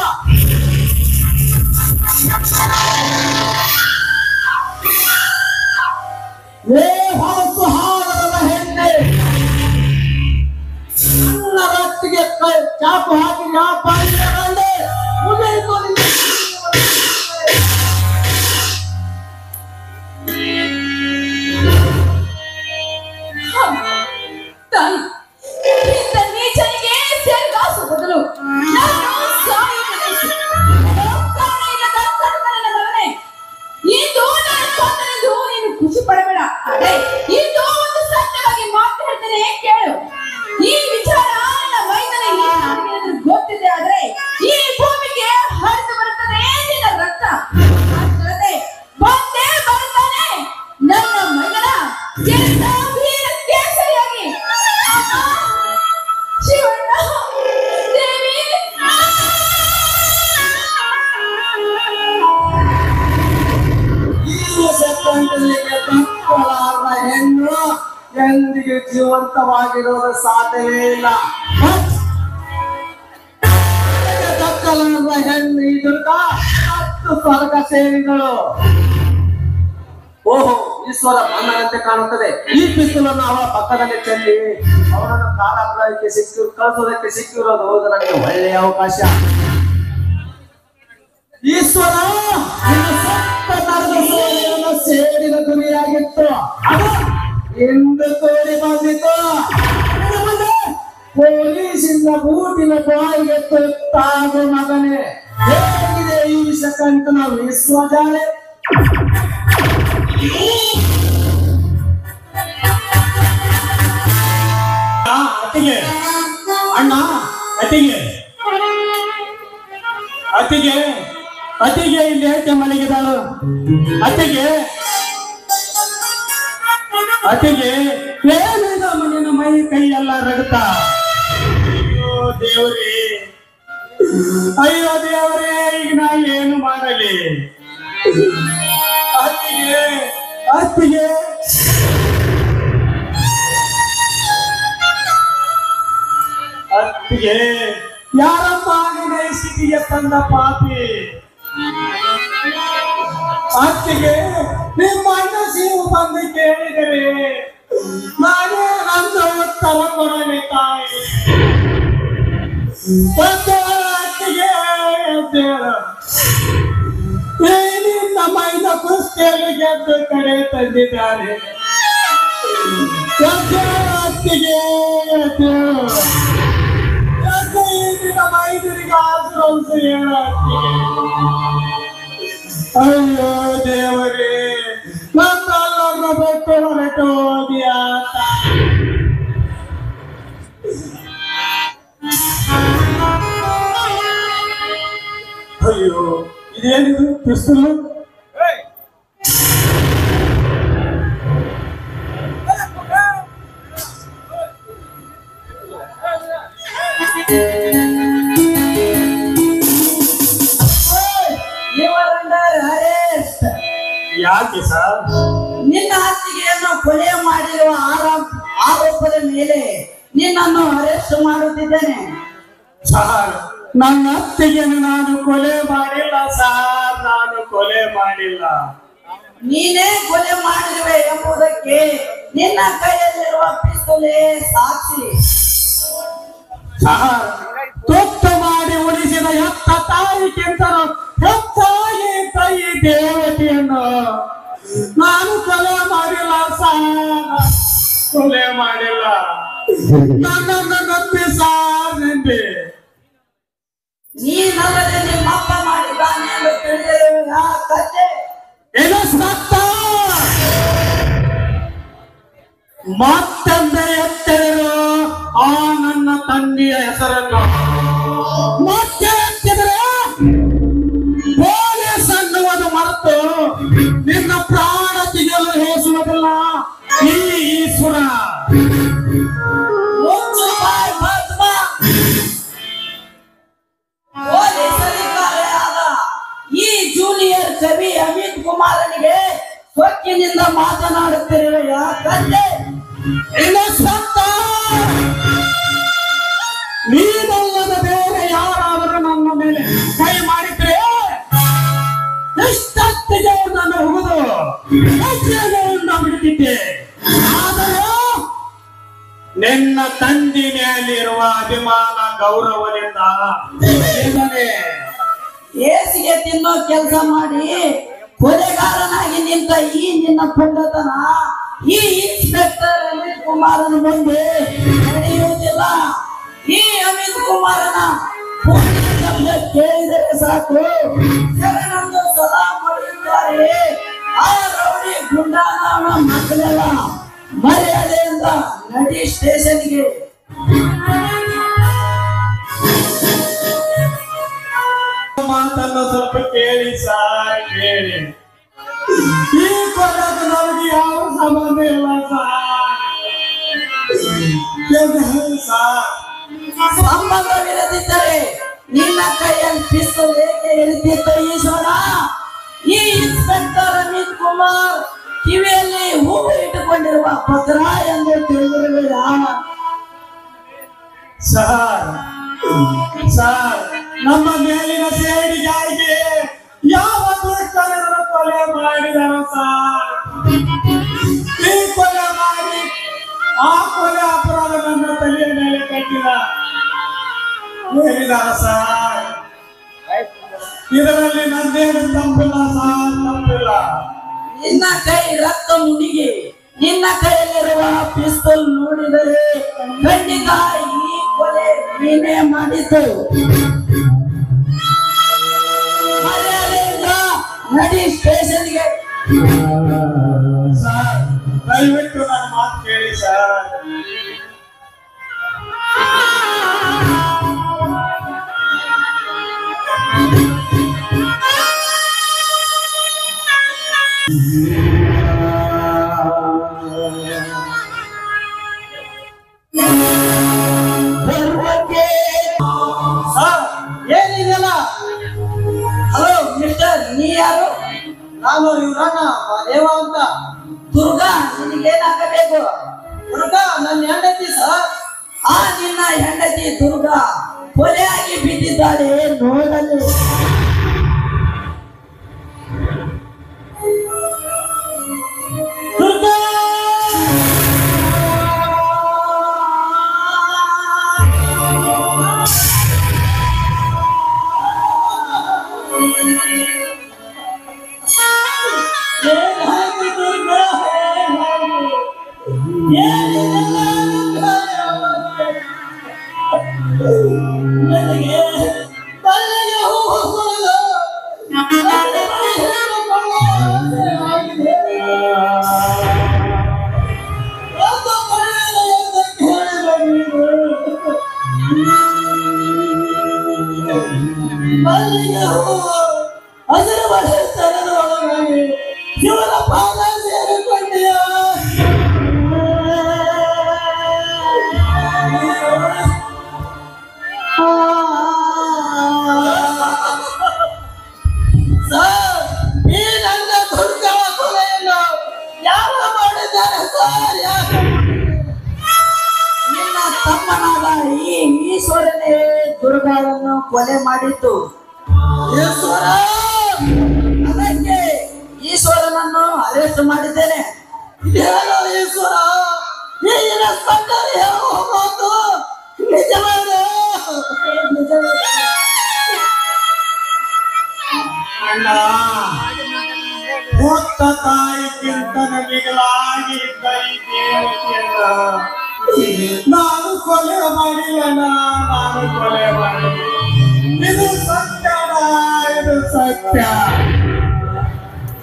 ಏ ಹೊರತು ಹಾರದ ಹೆಣ್ಣೆ, ನನ್ನ ರಟ್ಟಿಗೆ ಚಾಕು ಹಾಕಿ ಬಾಯಿಗೆ ಮುಗಿಯಿತು ನಿನ್ನ ತಾಯಿ, ಇಂಥ ನೀಚನಿಗೆ ಸೇರ್ಗಾಸು ಬದಲು ನಾನು ಸಾಯುವುದೆನಿಸು. ಕಾರಣ ಇಲ್ಲದ ಕಡುಕನ ಮಗನೇ, ಇಂದು ನಾನು ಸೋತನೆಂದು ನೀನು ಖುಷಿ ಪಡಬೇಡ. ಅದೇ ಇಂದು ಒಂದು ಸತ್ಯವಾಗಿ ಮಾತು ಹೇಳ್ತೇನೆ, ಕೇಳು. ಈ ವಿಚಾರ ನನ್ನ ಮೈದನಿಗೆ ನನಗೇನಾದ್ರೂ ಗೊತ್ತಿದೆ ಆದ್ರೆ ಈ ಭೂಮಿಗೆ ಹರಿದು ಬರುತ್ತದೆ ನಿನ್ನ ರಕ್ತ. ಅಷ್ಟಲ್ಲದೆ ಬಂದೇ ಬರುತ್ತಾನೆ ನನ್ನ ಮೈದನ ಎಂಥ ವೀರ ಕೇಸರಿಯಾಗಿ. ಶಿವಣ್ಣ, ದೇವಿ, ಈ ವಿಷಕಂಠನಿಗೆ ತಕ್ಕಲಾರದ ಹೆಣ್ಣು ಎಂದಿಗೂ ಜೀವಂತವಾಗಿರೋದು ಸಾಧ್ಯವೇ ಇಲ್ಲ. ತಕ್ಕಲಾರದ ಹೆಣ್ಣು ಈ ದುರ್ಗಾ 10 ಸ್ವರ್ಗ ಸೇರಿಗಳು. ಓಹೋ, ಈಶ್ವರ ಬಂದನಂತೆ ಕಾಣುತ್ತದೆ. ಈ ಪಿಸ್ತೂಲನ್ನು ಅವಳ ಪಕ್ಕದಲ್ಲಿ ಚೆಲ್ಲಿ ಅವರನ್ನು ಕಾರಾಗೃಹಕ್ಕೆ ಕಳಿಸೋದಕ್ಕೆ ಸಿಕ್ಕಿರೋದು ನನಗೆ ಒಳ್ಳೆಯ ಅವಕಾಶ. ಈಶ್ವರ, ನಿನ್ನ ಸತ್ತ ನರದ ಸೋಲಿನ ಸೇಡಿನ ಗುರಿಯಾಗಿತ್ತು, ಅದು ಇಂದು ತೋರಿ ಬಂದಿತ್ತು. ಪೊಲೀಸಿಂದ ಬೂಟಿನ ಬಾಯಿಗೆ ತುತ್ತಾಗೋ ಮಗನೇ, ಹೇಗಿದೆ ಈ ವಿಷಕಂಠನ ವಿಶ್ವಜಾಲೆ? ಅತ್ತಿಗೆ, ಅಣ್ಣ, ಅತ್ತಿಗೆ, ಅತ್ತಿಗೆ, ಅತ್ತಿಗೆ ಇಲ್ಲಿ ಏಕೆ ಮಲಗಿದಾಳು? ಅತ್ತಿಗೆ, ಅತ್ತಿಗೆ, ಏನಿದ ಮಣ್ಣಿನ ಮೈ ಕೈ ಎಲ್ಲ ರಗತ. ಅಯ್ಯೋ ದೇವರೇ, ಅಯ್ಯೋ ದೇವರೇ, ಈಗ ನಾ ಏನು ಮಾಡಲಿ? ಅತ್ತಿಗೆ, ಅತ್ತಿಗೆ, ಅತ್ತಿಗೆ, ಯಾರಪ್ಪ ನಿನ್ನ ಈ ಸ್ಥಿತಿಗೆ ತಂದ ಪಾಪಿ? ಅತ್ತಿಗೆ, ನಿಮ್ಮ ಅಣ್ಣ ಸೀವು ಬಂದು ಕೇಳಿದರೆ ನಾನೇ ನನ್ನ ಉತ್ತರ ಕೊಡಲಿ ತಾಯಿ. ಅತ್ತಿಗೆ, ನಿನ್ನ ಮೈನ ಕುಸ್ತಿಯಲ್ಲಿ ಗೆದ್ದು ಕಡೆ ತಂದಿದ್ದಾರೆ. ಅತ್ತಿಗೆ, ಈಗಿನ ಮೈದರಿಗೆ ಆಶ್ರಂಸ ಹೇಳ. ಅಯ್ಯೋ ದೇವರೇ, ನನ್ನನ್ನು ಬಿಟ್ಟು ಹೊರಟು ಹೋದ್ಯಾ? ಅಯ್ಯೋ, ಇದೇನಿದು ಪಿಸ್ತೂಲು? ಯಾಕೆ ಸರ್? ನಿನ್ನ ಅತ್ತಿಗೆಯನ್ನು ಕೊಲೆ ಮಾಡಿರುವ ಆರೋಪದ ಮೇಲೆ ನಿನ್ನನ್ನು ಅರೆಸ್ಟ್ ಮಾಡುತ್ತಿದ್ದೇನೆ. ಸರ್, ನನ್ನ ಅತ್ತಿಗೆಯನ್ನು ನಾನು ಕೊಲೆ ಮಾಡಿಲ್ಲ ಸರ್, ನಾನು ಕೊಲೆ ಮಾಡಿಲ್ಲ. ನೀನೇ ಕೊಲೆ ಮಾಡಿರುವೆ ಎಂಬುದಕ್ಕೆ ನಿನ್ನ ಕೈಯಲ್ಲಿರುವ ಪಿಸ್ತೂಲೇ ಸಾಕ್ಷಿ. ಸರ್, ತುತ್ತ ಮಾಡಿ ಉಳಿಸಿದ ಎತ್ತ ತಾಯಿಗಿಂತಲೂ ಹೆಚ್ಚಾಗಿ ತಾಯಿ ದೇವತೆಯನ್ನು ನಾನು ಕೊಲೆ ಮಾಡಿಲ್ಲ ಸರ್, ಕೊಲೆ ಮಾಡಿಲ್ಲ. ನನ್ನನ್ನು ನಂಬಿ ಸರ್, ನಂಬಿ. ನೀನಲ್ಲದೆ ನಿಮ್ಮಪ್ಪ ಮಾಡಿದ್ದಾನೆ ಎಂದು ತಿಳಿದಿರುವ ಕತೆ ಇದು ಸತ್ತ. ಮತ್ತೊಂದು ಎತ್ತಿದರು ಆ ನನ್ನ ತಂದೆಯ ಹೆಸರನ್ನು. ಮತ್ತೆ ಎತ್ತಿದರೆ ಪೊಲೀಸ್ ಅನ್ನುವುದು ಮರೆತು ನಿನ್ನ ಪ್ರಾಣ ತೆಗೆಯಲು ಹೇಸುವುದಿಲ್ಲ ಈ ಈಶ್ವರ. ಈ ಜೂನಿಯರ್ ಕವಿ ಅಮಿತ್ ಕುಮಾರನಿಗೆ ಸೊಕ್ಕಿನಿಂದ ಮಾತನಾಡುತ್ತಿರುವ ಯಾಕಂದ್ರೆ ನೀನಲ್ಲದ ಬೇರೆ ಯಾರಾದರೂ ನನ್ನ ಮೇಲೆ ಕೈ ಮಾಡಿದ್ರೆ ಎಷ್ಟೊತ್ತಿಗೆ ನನ್ನ ಹುಡುದು ಬಿಡುತ್ತಿದ್ದೆ. ಆದರೂ ನಿನ್ನ ತಂದೆ ಮೇಲಿರುವ ಅಭಿಮಾನ ಗೌರವದಿಂದ ಏಸಿಗೆ ತಿನ್ನೋ ಕೆಲಸ ಮಾಡಿ ಕೊಲೆಗಾರನಾಗಿ ನಿಂತ ಈ ನಿನ್ನ ಪುಂಡತನ ಈ ಇನ್ಸ್ಪೆಕ್ಟರ್ ಅಮಿತ್ ಕುಮಾರನ ಮುಂದೆ ನಡೆಯುವುದಿಲ್ಲ. ಈ ಅಮಿತ್ ಕುಮಾರನ ಕೇಳಿದರೆ ಸಾಕು ಶರಣನ್ನು ಸದಾ ಮಾಡಿದ್ದಾರೆ. ಆ ರೌಡಿ ಗುಂಡಾನ ಮಕ್ಕಳೆಲ್ಲ ಮರ್ಯಾದೆಯಿಂದ ನಡಿ ಸ್ಟೇಷನ್ಗೆ. ಮಾತನ್ನು ಸ್ವಲ್ಪ ಕೇಳಿ ಸಾರ್, ಕೇಳಿ. ಈ ಕೊಲೆಗ ನನಗೆ ಯಾವ ಸಂಬಂಧ ಇಲ್ಲ ಸಾರ್. ಸಂಬಂಧವಿರದಿದ್ದರೆ ನಿನ್ನ ಕೈಯಲ್ಲಿ ಪಿಸ್ತೂಲ್ ಏಕೆ ಹಿಡಿದಿದ್ದ ಈಶ್ವರ? ಈ ಇನ್ಸ್ಪೆಕ್ಟರ್ ಅಮಿತ್ ಕುಮಾರ್ ಕಿವಿಯಲ್ಲಿ ಹೂವು ಇಟ್ಟುಕೊಂಡಿರುವ ಪತ್ರ ಎಂದು ತಿಳಿದಿರುವಿರ? ಸಾರ್, ನಮ್ಮ ಮೇಲಿನ ಸೇಡಿಗಾಗಿ ಯಾವ ದುಷ್ಟರನ್ನು ಕೊಲೆ ಮಾಡಿದರು ಸಾರ್. ಈ ಕೊಲೆ ಮಾಡಿ ಆ ಕೊಲೆ ಅಪರಾಧ ನನ್ನ ತಲೆಯ ಮೇಲೆ ಕಟ್ಟಿದ ಹೇಳಿದಾರ ಸಾರ್. ಇದರಲ್ಲಿ ನಂದೇನು ತಪ್ಪಿಲ್ಲ ಸಾರ್, ತಪ್ಪಿಲ್ಲ. ನಿನ್ನ ಕೈ ರಕ್ತ ಮುನಿಗಿ ನಿನ್ನ ಕೈಯಲ್ಲಿರುವ ಪಿಸ್ತೂಲ್ ನೋಡಿದರೆ ಖಂಡಿತ ಈ ಕೊಲೆ ನೀನೇ ಮಾಡಿದ್ದು. ಮರ್ಯಾದೆಯಿಂದ ನಡಿ ಸ್ಟೇಷನ್ಗೆ. ಸರ್, ದಯವಿಟ್ಟು ನನ್ನ ಮಾತು ಕೇಳಿ ಸರ್. ಏನಿದೆಯಲ್ಲ? ಹಲೋ ಮಿಸ್ಟರ್, ನೀ ಯಾರು? ನಾನು ಇವ್ರಣ್ಣ ದೇವ ಅಂತ. ದುರ್ಗಾ, ನಿನಗೇನಾಗಬೇಕು? ದುರ್ಗಾ ನನ್ನ ಹೆಂಡತಿ ಸರ್. ಆ ನಿನ್ನ ಹೆಂಡತಿ ದುರ್ಗಾ ಕೊಲೆಯಾಗಿ ಬಿದ್ದಿದ್ದಾಳೆ ನೋಡಲು. ದುರ್ಗಾ! ಅದರ ಬಲಸ್ಥಳದ ಒಳಗಾಗಿ ಶಿವನ ಪಾದ ಸೇರಿಕೊಂಡಿಯ. ಸರ್, ಈ ನನ್ನ ದುರ್ಗಾ ಕೊಲೆಯನ್ನು ಯಾರು ಮಾಡಿದ್ದಾರೆ ಸರ್? ನಿನ್ನ ತಮ್ಮನಾದ ಈ ಈಶ್ವರನೇ ದುರ್ಗಾವನ್ನು ಕೊಲೆ ಮಾಡಿದ್ದು. ಈಶ್ವರ, ಅದಕ್ಕೆ ಈಶ್ವರನನ್ನು ಅರೆಸ್ಟ್ ಮಾಡಿದ್ದೇನೆ. ಹೇಳೋ ಈಶ್ವರ, ಈ ಇನ್ಸ್ಪೆಕ್ಟರ್ ಹೇಳೋ ಮಾತು ನಿಜವಾದ? ಅಣ್ಣ, ಹೊತ್ತ ತಾಯಿಗಿಂತ ಮಿಗಿಲಾಗಿ ಇದ್ದ ಈ ದೇವತೆಯನ್ನ ನಾನು ಕೊಲೆ ಮಾಡಿಲ್ಲಣ್ಣ, ನಾನು ಕೊಲೆ ಮಾಡಿಲ್ಲ. ಇದು ಸತ್ಯನ, ಇದು ಸತ್ಯ.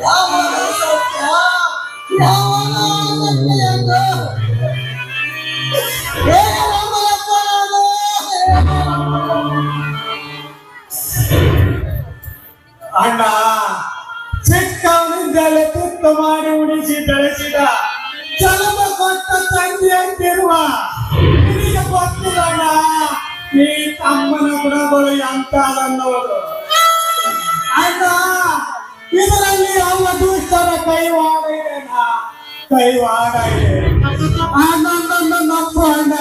ಯಾವ ಸತ್ಯ? ಯಾವ ಸತ್ಯ ಎಂದು ಉಳಿಸಿ ಬೆಳೆಸಿದ ಜನ್ಮ ಕೊಟ್ಟ ತಂದೆ ಅಂತಿರುವ ನಿನಗೆ ಗೊತ್ತಿಲ್ಲ ಈ ತಮ್ಮನ ಗುಣಗಳು ಎಂತದನ್ನೋದು. ಅಣ್ಣ, ಇದರಲ್ಲಿ ಅವ ದುಷ್ಟರ ಕೈವಾಡ ಇದೆನಾ? ಕೈವಾಡ ಇದೆ. ಆನಂದನ್ನ ನಂಬೋಣ,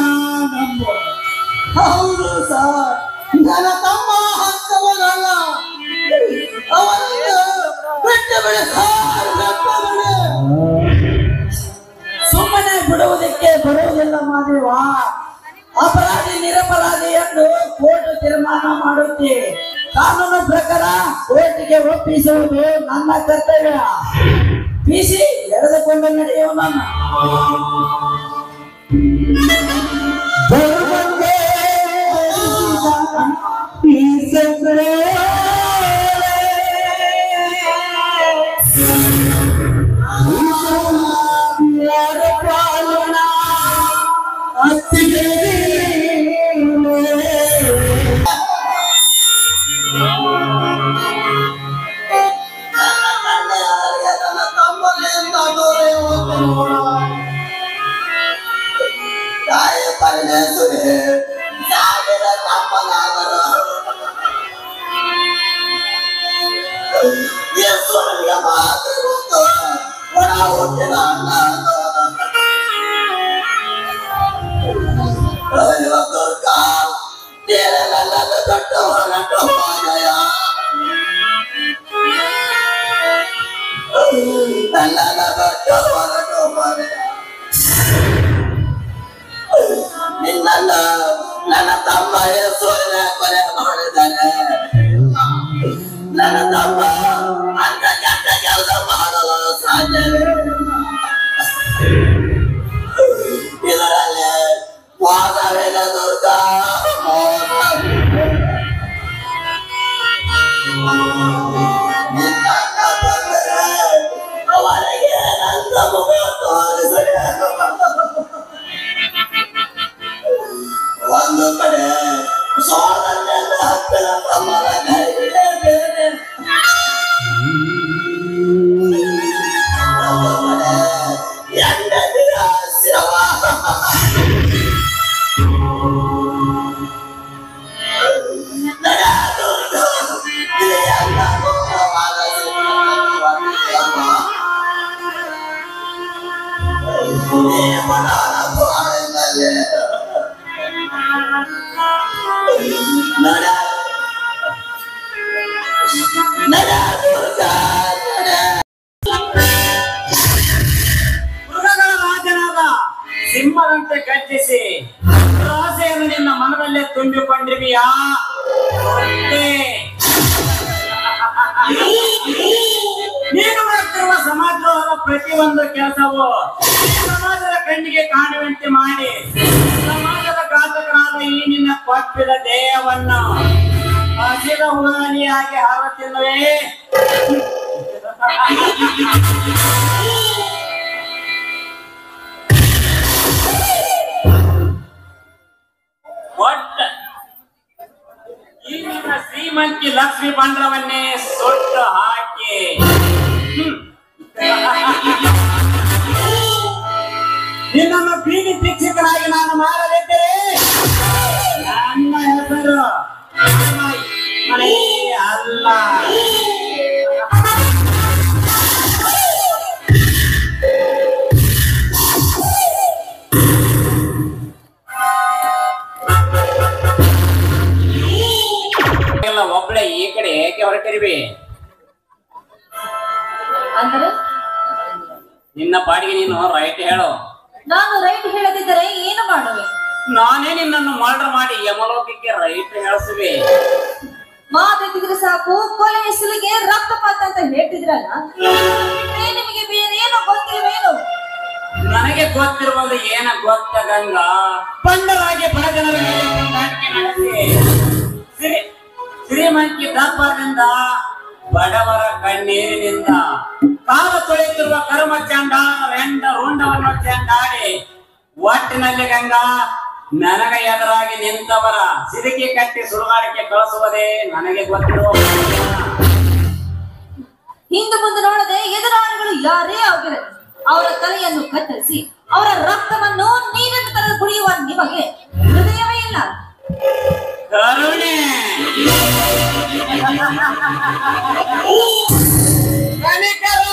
ನಂಬೋ. ಹೌದು ಸರ್, ನನ್ನ ತಮ್ಮ ಹತ್ತವನಲ್ಲ. ಅವನನ್ನು ಬಿಟ್ಟು ಬಿಡಿ ಸರ್, ಬಿಟ್ಟು ಬಿಡಿ. ಸುಮ್ಮನೆ ಬಿಡುವುದಕ್ಕೆ ಬರುವುದಿಲ್ಲ ಮಾದೇವ. ಅಪರಾಧಿ ನಿರಪರಾಧಿ ಎಂದು ಕೋರ್ಟ್ ತೀರ್ಮಾನ ಮಾಡುತ್ತೆ. ಕಾನೂನು ಪ್ರಕಾರ ಕೋರ್ಟಿಗೆ ಒಪ್ಪಿಸುವುದು ನನ್ನ ಕರ್ತವ್ಯ. ಬಿಸಿ ಎಳೆದುಕೊಂಡು ನಡೆಯುವ ನನ್ನ ನನ್ನ ತಮ್ಮ ಕೊಲೆ ಮಾಡಿದ್ದಾನೆ. ನನ್ನ ತಮ್ಮ ಅಂತ ಕೆಟ್ಟ ಕೆಲಸ ಮಾಡಲು ಸಾಧ್ಯವೇ? ಇದರಲ್ಲಿ ಮೋಸವಿಲ್ಲ ದುರ್ಗ, ಅವರಿಗೆ ನನ್ನ ಮುಖ ತೋರಿಸಲಿ. ಒಂದು ಕಡೆ ಸೋದರನೆಲ್ಲ ಹತ್ತಿರ ತಮ್ಮನ ಕೈಗೆ ಬೇರೆ, ಹೆಂಡತಿಯ ಶಿವ. ಮೃಗಗಳ ರಾಜನಾದ ಸಿಂಹದಂತೆ ಗರ್ಜಿಸಿ ಆಸೆಯನ್ನು ನಿನ್ನ ಮನದಲ್ಲೇ ತುಂಬಿಕೊಂಡಿರುವಿಯಾ? ನೀನು ಮಾಡುತ್ತಿರುವ ಸಮಾಜದ ಪ್ರತಿಯೊಂದು ಕೆಲಸವು ಸಮಾಜದ ಕಣ್ಣಿಗೆ ಕಾಣುವಂತೆ ಮಾಡಿ ಸಮಾಜದ ಘಾತಕನಾದ ಈ ನಿನ್ನ ಕೊಪ್ಪಿದ ದೇಹವನ್ನು ಹಸಿದ ಹುಳಾನಿಯಾಗಿ ಹಾರುತ್ತಿಲ್ಲವೇ? ಒಟ್ಟ ಈ ನಿನ್ನ ಶ್ರೀಮಂತಿ ಲಕ್ಷ್ಮಿ ಬಂಡ್ರವನ್ನೇ ಸುಟ್ಟು ಹಾಕಿ ನಿನ್ನನ್ನು ಬೀದಿ ಶಿಕ್ಷಕನಾಗಿ ನಾನು ಮಾಡಲಿದ್ದರೆ ನನ್ನ ಹೆಸರು ಅಲ್ಲ. ಒಬ್ಬಳೆ ಈ ಕಡೆ ಏಕೆ ಹೊರಟಿರ್ವಿ? ಅಂದರೆ ನಿನ್ನ ಪಾಡಿಗೆ ನೀನು ರೈಟ್ ಹೇಳು. ನಾನು ರೈಟ್ ಹೇಳದಿದ್ದರೆ ಏನು ಮಾಡುವೆ? ನಾನೇ ನಿನ್ನನ್ನು ಮರ್ಡರ್ ಮಾಡಿ ಯಮಲೋಕಕ್ಕೆ ರೈಟ್ ಹೇಳಿಸುವೆ. ಮಾತೆತ್ತಿದ್ರೆ ಸಾಕು, ಕೊಲೆ ಹೆಸರಿಗೆ ರಕ್ತಪಾತ ಅಂತ ಹೇಳ್ತಿದ್ರಲ್ಲ, ನಿಮಗೆ ಬೇರೇನು ಗೊತ್ತಿಲ್ವೇನು? ನನಗೆ ಗೊತ್ತಿರುವುದು ಏನ ಗೊತ್ತ ಗಂಗಾ? ಬಂಡರಾಗಿ ಬಡ ಜನರ ಮೇಲೆ ಹೊಂದಾಣಿಕೆ ನಡೆಸಿ ಶ್ರೀಮಂತಿ ದರ್ಬಾರದಿಂದ ಬಡವರ ಕಣ್ಣೀರಿನಿಂದ ಕಾಲ ತೊಳೆಯುತ್ತಿರುವ ಕರ್ಮ ಚಂಡಾಲ ರುಂಡವನ್ನು ಚಂಡಾಡಿ ಒಟ್ಟಿನಲ್ಲಿ ಗಂಗಾ ನನಗ ಎದುರಾಗಿ ನಿಂತವರ ಸಿರಿಕೆ ಕಟ್ಟಿ ಸುಡುಗಾಡಿಕೆ ಕಳಿಸುವುದೇ ನನಗೆ ಗೊತ್ತಿರುವ. ಹಿಂದೆ ಮುಂದೆ ನೋಡದೆ ಎದುರಾಳಿಗಳು ಯಾರೇ ಆಗಿರಲಿ, ಅವರ ತಲೆಯನ್ನು ಕತ್ತರಿಸಿ ಅವರ ರಕ್ತವನ್ನು ನೀರನ್ನು ತರಲು ಕುಡಿಯುವ ನಿಮಗೆ ಹೃದಯವೇ ಇಲ್ಲ. ಕರುಣೆ ಕನಿಕರ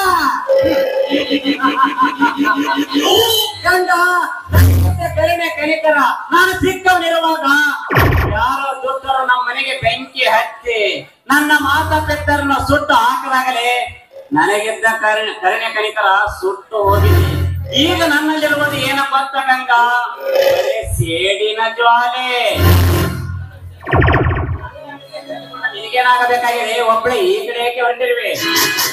ಗಂಡ ಕರುಣೆ ಕನಿಕರ. ನಾನು ಚಿಕ್ಕವನಿರುವಾಗ ಯಾರೋ ದುಷ್ಟರು ನಮ್ಮ ಮನೆಗೆ ಬೆಂಕಿ ಹಚ್ಚಿ ನನ್ನ ಮಾತಾ ಪೆತ್ತರನ್ನ ಸುಟ್ಟು ಹಾಕಲಾಗಲೇ ನನಗಿದ್ದ ಕರುಣೆ ಕನಿಕರ ಸುಟ್ಟು ಹೋಗಿದೆ. ಈಗ ನನ್ನಲ್ಲಿರುವುದು ಏನಪ್ಪ ಅಂತ ಗಂಗಾ, ಸೇಡಿನ ಜ್ವಾಲೆ. ಈಗೇನಾಗಬೇಕಾಗಿದೆ? ಒಬ್ಬಳೆ ಈ ಕಡೆ ಏಕೆ ಹೊರಟಿರುವೆ?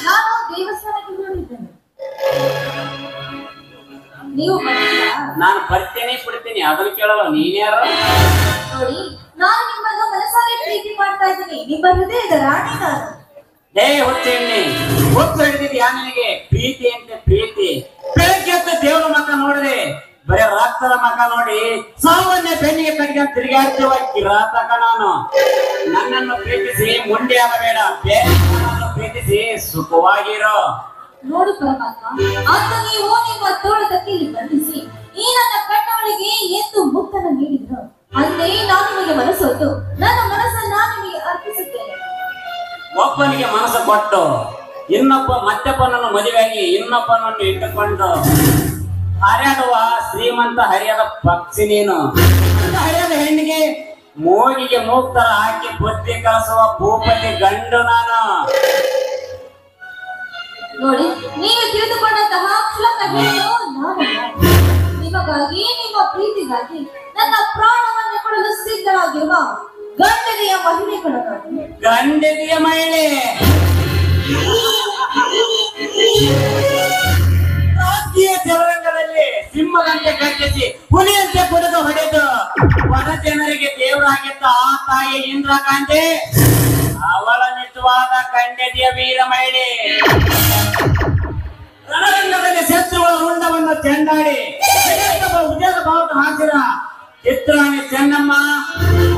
ನಾನು ದೇವಸ್ಥಾನಕ್ಕೆ ಹೋಗಿದ್ದೇನೆ. ನೀವು ಬರ್ತೀರಾ? ನಾನು ಬರ್ತೇನೆ ಬಿಡ್ತೀನಿ, ಅದನ್ನು ಕೇಳಲ್ಲ. ನೀನ್ಯಾರು? ನೋಡಿ, ನಾನು ನಿಮ್ಮನ್ನು ಮನಸಾರೆ ಪ್ರೀತಿ ಮಾಡ್ತಾ ಇದ್ದೀನಿ. ನಿಮ್ಮ ಹೃದಯದ ರಾಣಿ ನಾನು. ಹೇ ಹುಚ್ಚೆಣ್ಣೆ, ಹೊತ್ತು ಹಿಡಿದಿದ್ಯಾ ನಿನಗೆ ಪ್ರೀತಿ ಅಂತ ಪ್ರೀತಿ? ಬೆಳಗ್ಗೆ ಎದ್ದು ದೇವರ ಮಕ್ಕ ನೋಡಿದೆ, ಬರೀ ರಕ್ತದ ಮಕ್ಕ ನೋಡಿ ಸಾಮಾನ್ಯ ಬೆನ್ನಿಗೆ ಕಟ್ಕೊಂಡು ತಿರುಗಾಡ್ತೀವ ಕಿರಾತಕ. ನಾನು ನನ್ನನ್ನು ಪ್ರೀತಿಸಿ ಮುಂದೆ ಆಗಬೇಡ, ಬೇರೆ ಪ್ರೀತಿಸಿ ಸುಖವಾಗಿರೋ. ನೋಡು ಪರಮಾತ್ಮ, ಅಂತ ನೀವು ನಿಮ್ಮ ತೋಳದಕ್ಕೆ ಇಲ್ಲಿ ಬಂಧಿಸಿ ಈ ನನ್ನ ಕಣ್ಣವಳಿಗೆ ಎಂದು ಮುತ್ತನ್ನು ನೀಡಿದ್ರು. ಅಂತೆಯೇ ನಾನು ನಿಮಗೆ ಮನಸ್ಸೊತ್ತು ನನ್ನ ಮನಸ್ಸನ್ನ ನಿಮಗೆ ಅರ್ಪಿಸುತ್ತೇನೆ. ಒಬ್ಬನಿಗೆ ಮನಸ್ಸು ಕೊಟ್ಟು ಇನ್ನೊಬ್ಬ ಮತ್ತೆಪ್ಪನನ್ನು ಮದುವೆಯಾಗಿ ಇನ್ನೊಬ್ಬನನ್ನು ಇಟ್ಟುಕೊಂಡು ಹರ್ಯಾಡುವ ಶ್ರೀಮಂತ ಹರಿಯದ ಪಕ್ಷಿ ನೀನು. ಹರಿಯದ ಹೆಣ್ಣಿಗೆ ಮೂಗಿಗೆ ಮೂಗ್ತರ ಹಾಕಿ ಬುದ್ಧಿ ಕಲಿಸುವ ಭೂಪತಿ ಗಂಡು ನಾನು. ನೋಡಿ, ನೀವು ತಿಳಿದುಕೊಂಡಂತಹ ಕ್ಷುಲ್ಲಕ ಹೆಣ್ಣು ನಾನಲ್ಲ. ನಿಮಗಾಗಿ, ನಿಮ್ಮ ಪ್ರೀತಿಗಾಗಿ ನನ್ನ ಪ್ರಾಣವನ್ನು ಕೊಡಲು ಸಿದ್ಧವಾಗಿರುವ ಗಂಡನೆಯ ಮಹಿಳೆಗಳು ನಾನು. ಗಂಡನೆಯ ಮಹಿಳೆ ರಾಷ್ಟ್ರೀಯ ಚದುರಂಗದಲ್ಲಿ ಸಿಂಹದಂತೆ ಗರ್ಜಿಸಿ ಹುಲಿಯಂತೆ ಕುಡಿದು ಹೊಡೆದು ಹೊರ ಜನರಿಗೆ ದೇವರಾಗಿದ್ದ ಆ ತಾಯಿ ಇಂದಿರಾ ಗಾಂಧಿ ಅವಳ ನಿಜವಾದ ಗಂಡನೆಯ ವೀರ ಮಹಿಳೆ. ರಣರಂಗದಲ್ಲಿ ಶತ್ರುಗಳ ರುಂಡವನ್ನು ಚೆಂಡಾಡಿ ಉದ್ಯೋಗ ಭಾವದ ಹಾಸಿರ ಚಿತ್ರಾಣಿ ಚೆನ್ನಮ್ಮ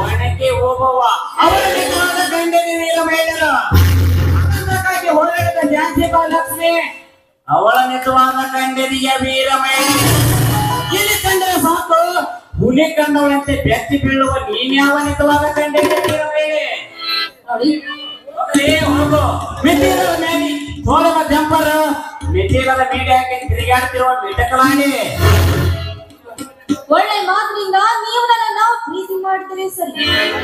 ಒಣಗಿ ಹೋಗುವ ಅವಳ ನಿಜವಾದ ಗಂಡನೆಯ ವೀರ ಮಹಿಳೆಯರು. ಹೋರಾಡಿದ ಝಾನ್ಸಿ ಲಕ್ಷ್ಮಿ ಅವಳ ನಿಜವಾದ ಗಂಡನಿಯ ವೀರ ಮಹಿಳೆ. ಇಲ್ಲಿ ಕಂಡರೆ ಸಾಕು ಹುಲಿ ಕಂಡವಳಂತೆ ಬೆಚ್ಚಿ ಬೀಳುವ ನೀನ್ಯಾವ ನಿಜವಾದ ಗಂಡನಿಯ ವೀರ ಮಹಿಳೆ? ನೋಡಿ, ಹೋಗು ಮಿತಿರದ ಮೇಲಿ ಸೋಲದ ಜಂಪರ್, ಮಿತಿರದ ಮೀಡಿ ಹಾಕಿ ತಿರುಗಾಡ್ತಿರುವ ಮಿಟಕಲಾಡಿ. ಒಳ್ಳೆ ಮಾತಿನಿಂದ ನೀವು ನನ್ನನ್ನ ಪ್ರೀತಿ ಮಾಡಿದರೆ ಸರಿ,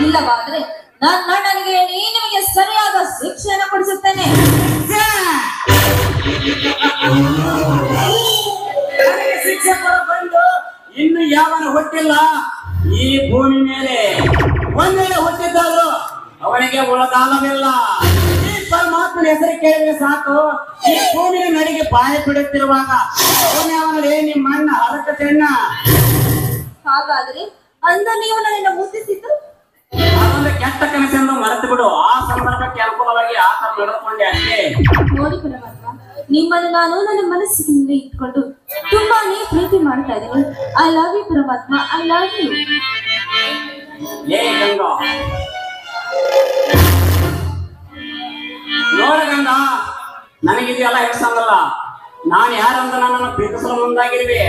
ಇಲ್ಲವಾದ್ರೆ ನನ್ನ ನನಗೆ ಹೇಳಿ ನಿಮಗೆ ಸರಿಯಾದ ಶಿಕ್ಷೆಯನ್ನು ಕೊಡಿಸುತ್ತೇನೆ. ಶಿಕ್ಷೆ ಬಂದು ಇನ್ನು ಯಾವನು ಹುಟ್ಟಿಲ್ಲ ಈ ಭೂಮಿ ಮೇಲೆ. ಒಂದೆಡೆ ಹುಟ್ಟಿದ್ದಾದ್ರು ಅವನಿಗೆ ಉಳಗಾಲವಿಲ್ಲ. ಈ ಪರಮಾತ್ಮನ ಹೆಸರು ಕೇಳಿದ್ರೆ ಸಾಕು ಈ ಭೂಮಿಯ ನಡಿಗೆ ಬಾಯಿ ಬಿಡುತ್ತಿರುವಾಗ ಅವನಲ್ಲಿ ನಿಮ್ಮ ಅಣ್ಣ ಹರಕ ಚೆನ್ನ. ಹಾಗಾದ್ರೆ ಅಂದ ನೀವು ನನ್ನನ್ನು ಮುದ್ದಿಸಿದ್ದು ಅದೊಂದು ಕೆಟ್ಟ ಕನಸೆಂದು ಮರೆತು ಬಿಡು. ಆ ಸಂದರ್ಭಕ್ಕೆ ಅನುಕೂಲವಾಗಿ ಆತ ಬಿಡಿಕೊಂಡೆ ಅಷ್ಟೇ. ನೋಡಿ ಪರಮಾತ್ಮ, ನಿಮ್ಮನ್ನು ನಾನು ನನ್ನ ಮನಸ್ಸಿನಲ್ಲಿ ಇಟ್ಕೊಂಡು ತುಂಬಾನೇ ಪ್ರೀತಿ ಮಾಡ್ತಾ ಇದ್ದೀನಿ. ಐ ಲವ್ ಯು ಪರಮಾತ್ಮ, ಐ ಲವ್ ಯು. ಏ ಗಂಗಾ, ನೋಡ ಗಂಗಾ, ನನಗಿದೆಲ್ಲ ಹೇಳ್ಸಂಗಲ್ಲ. ನಾನು ಯಾರಂತ ನನ್ನನ್ನು ಪ್ರೀತಿಸಲು ಮುಂದಾಗಿರುವೆ.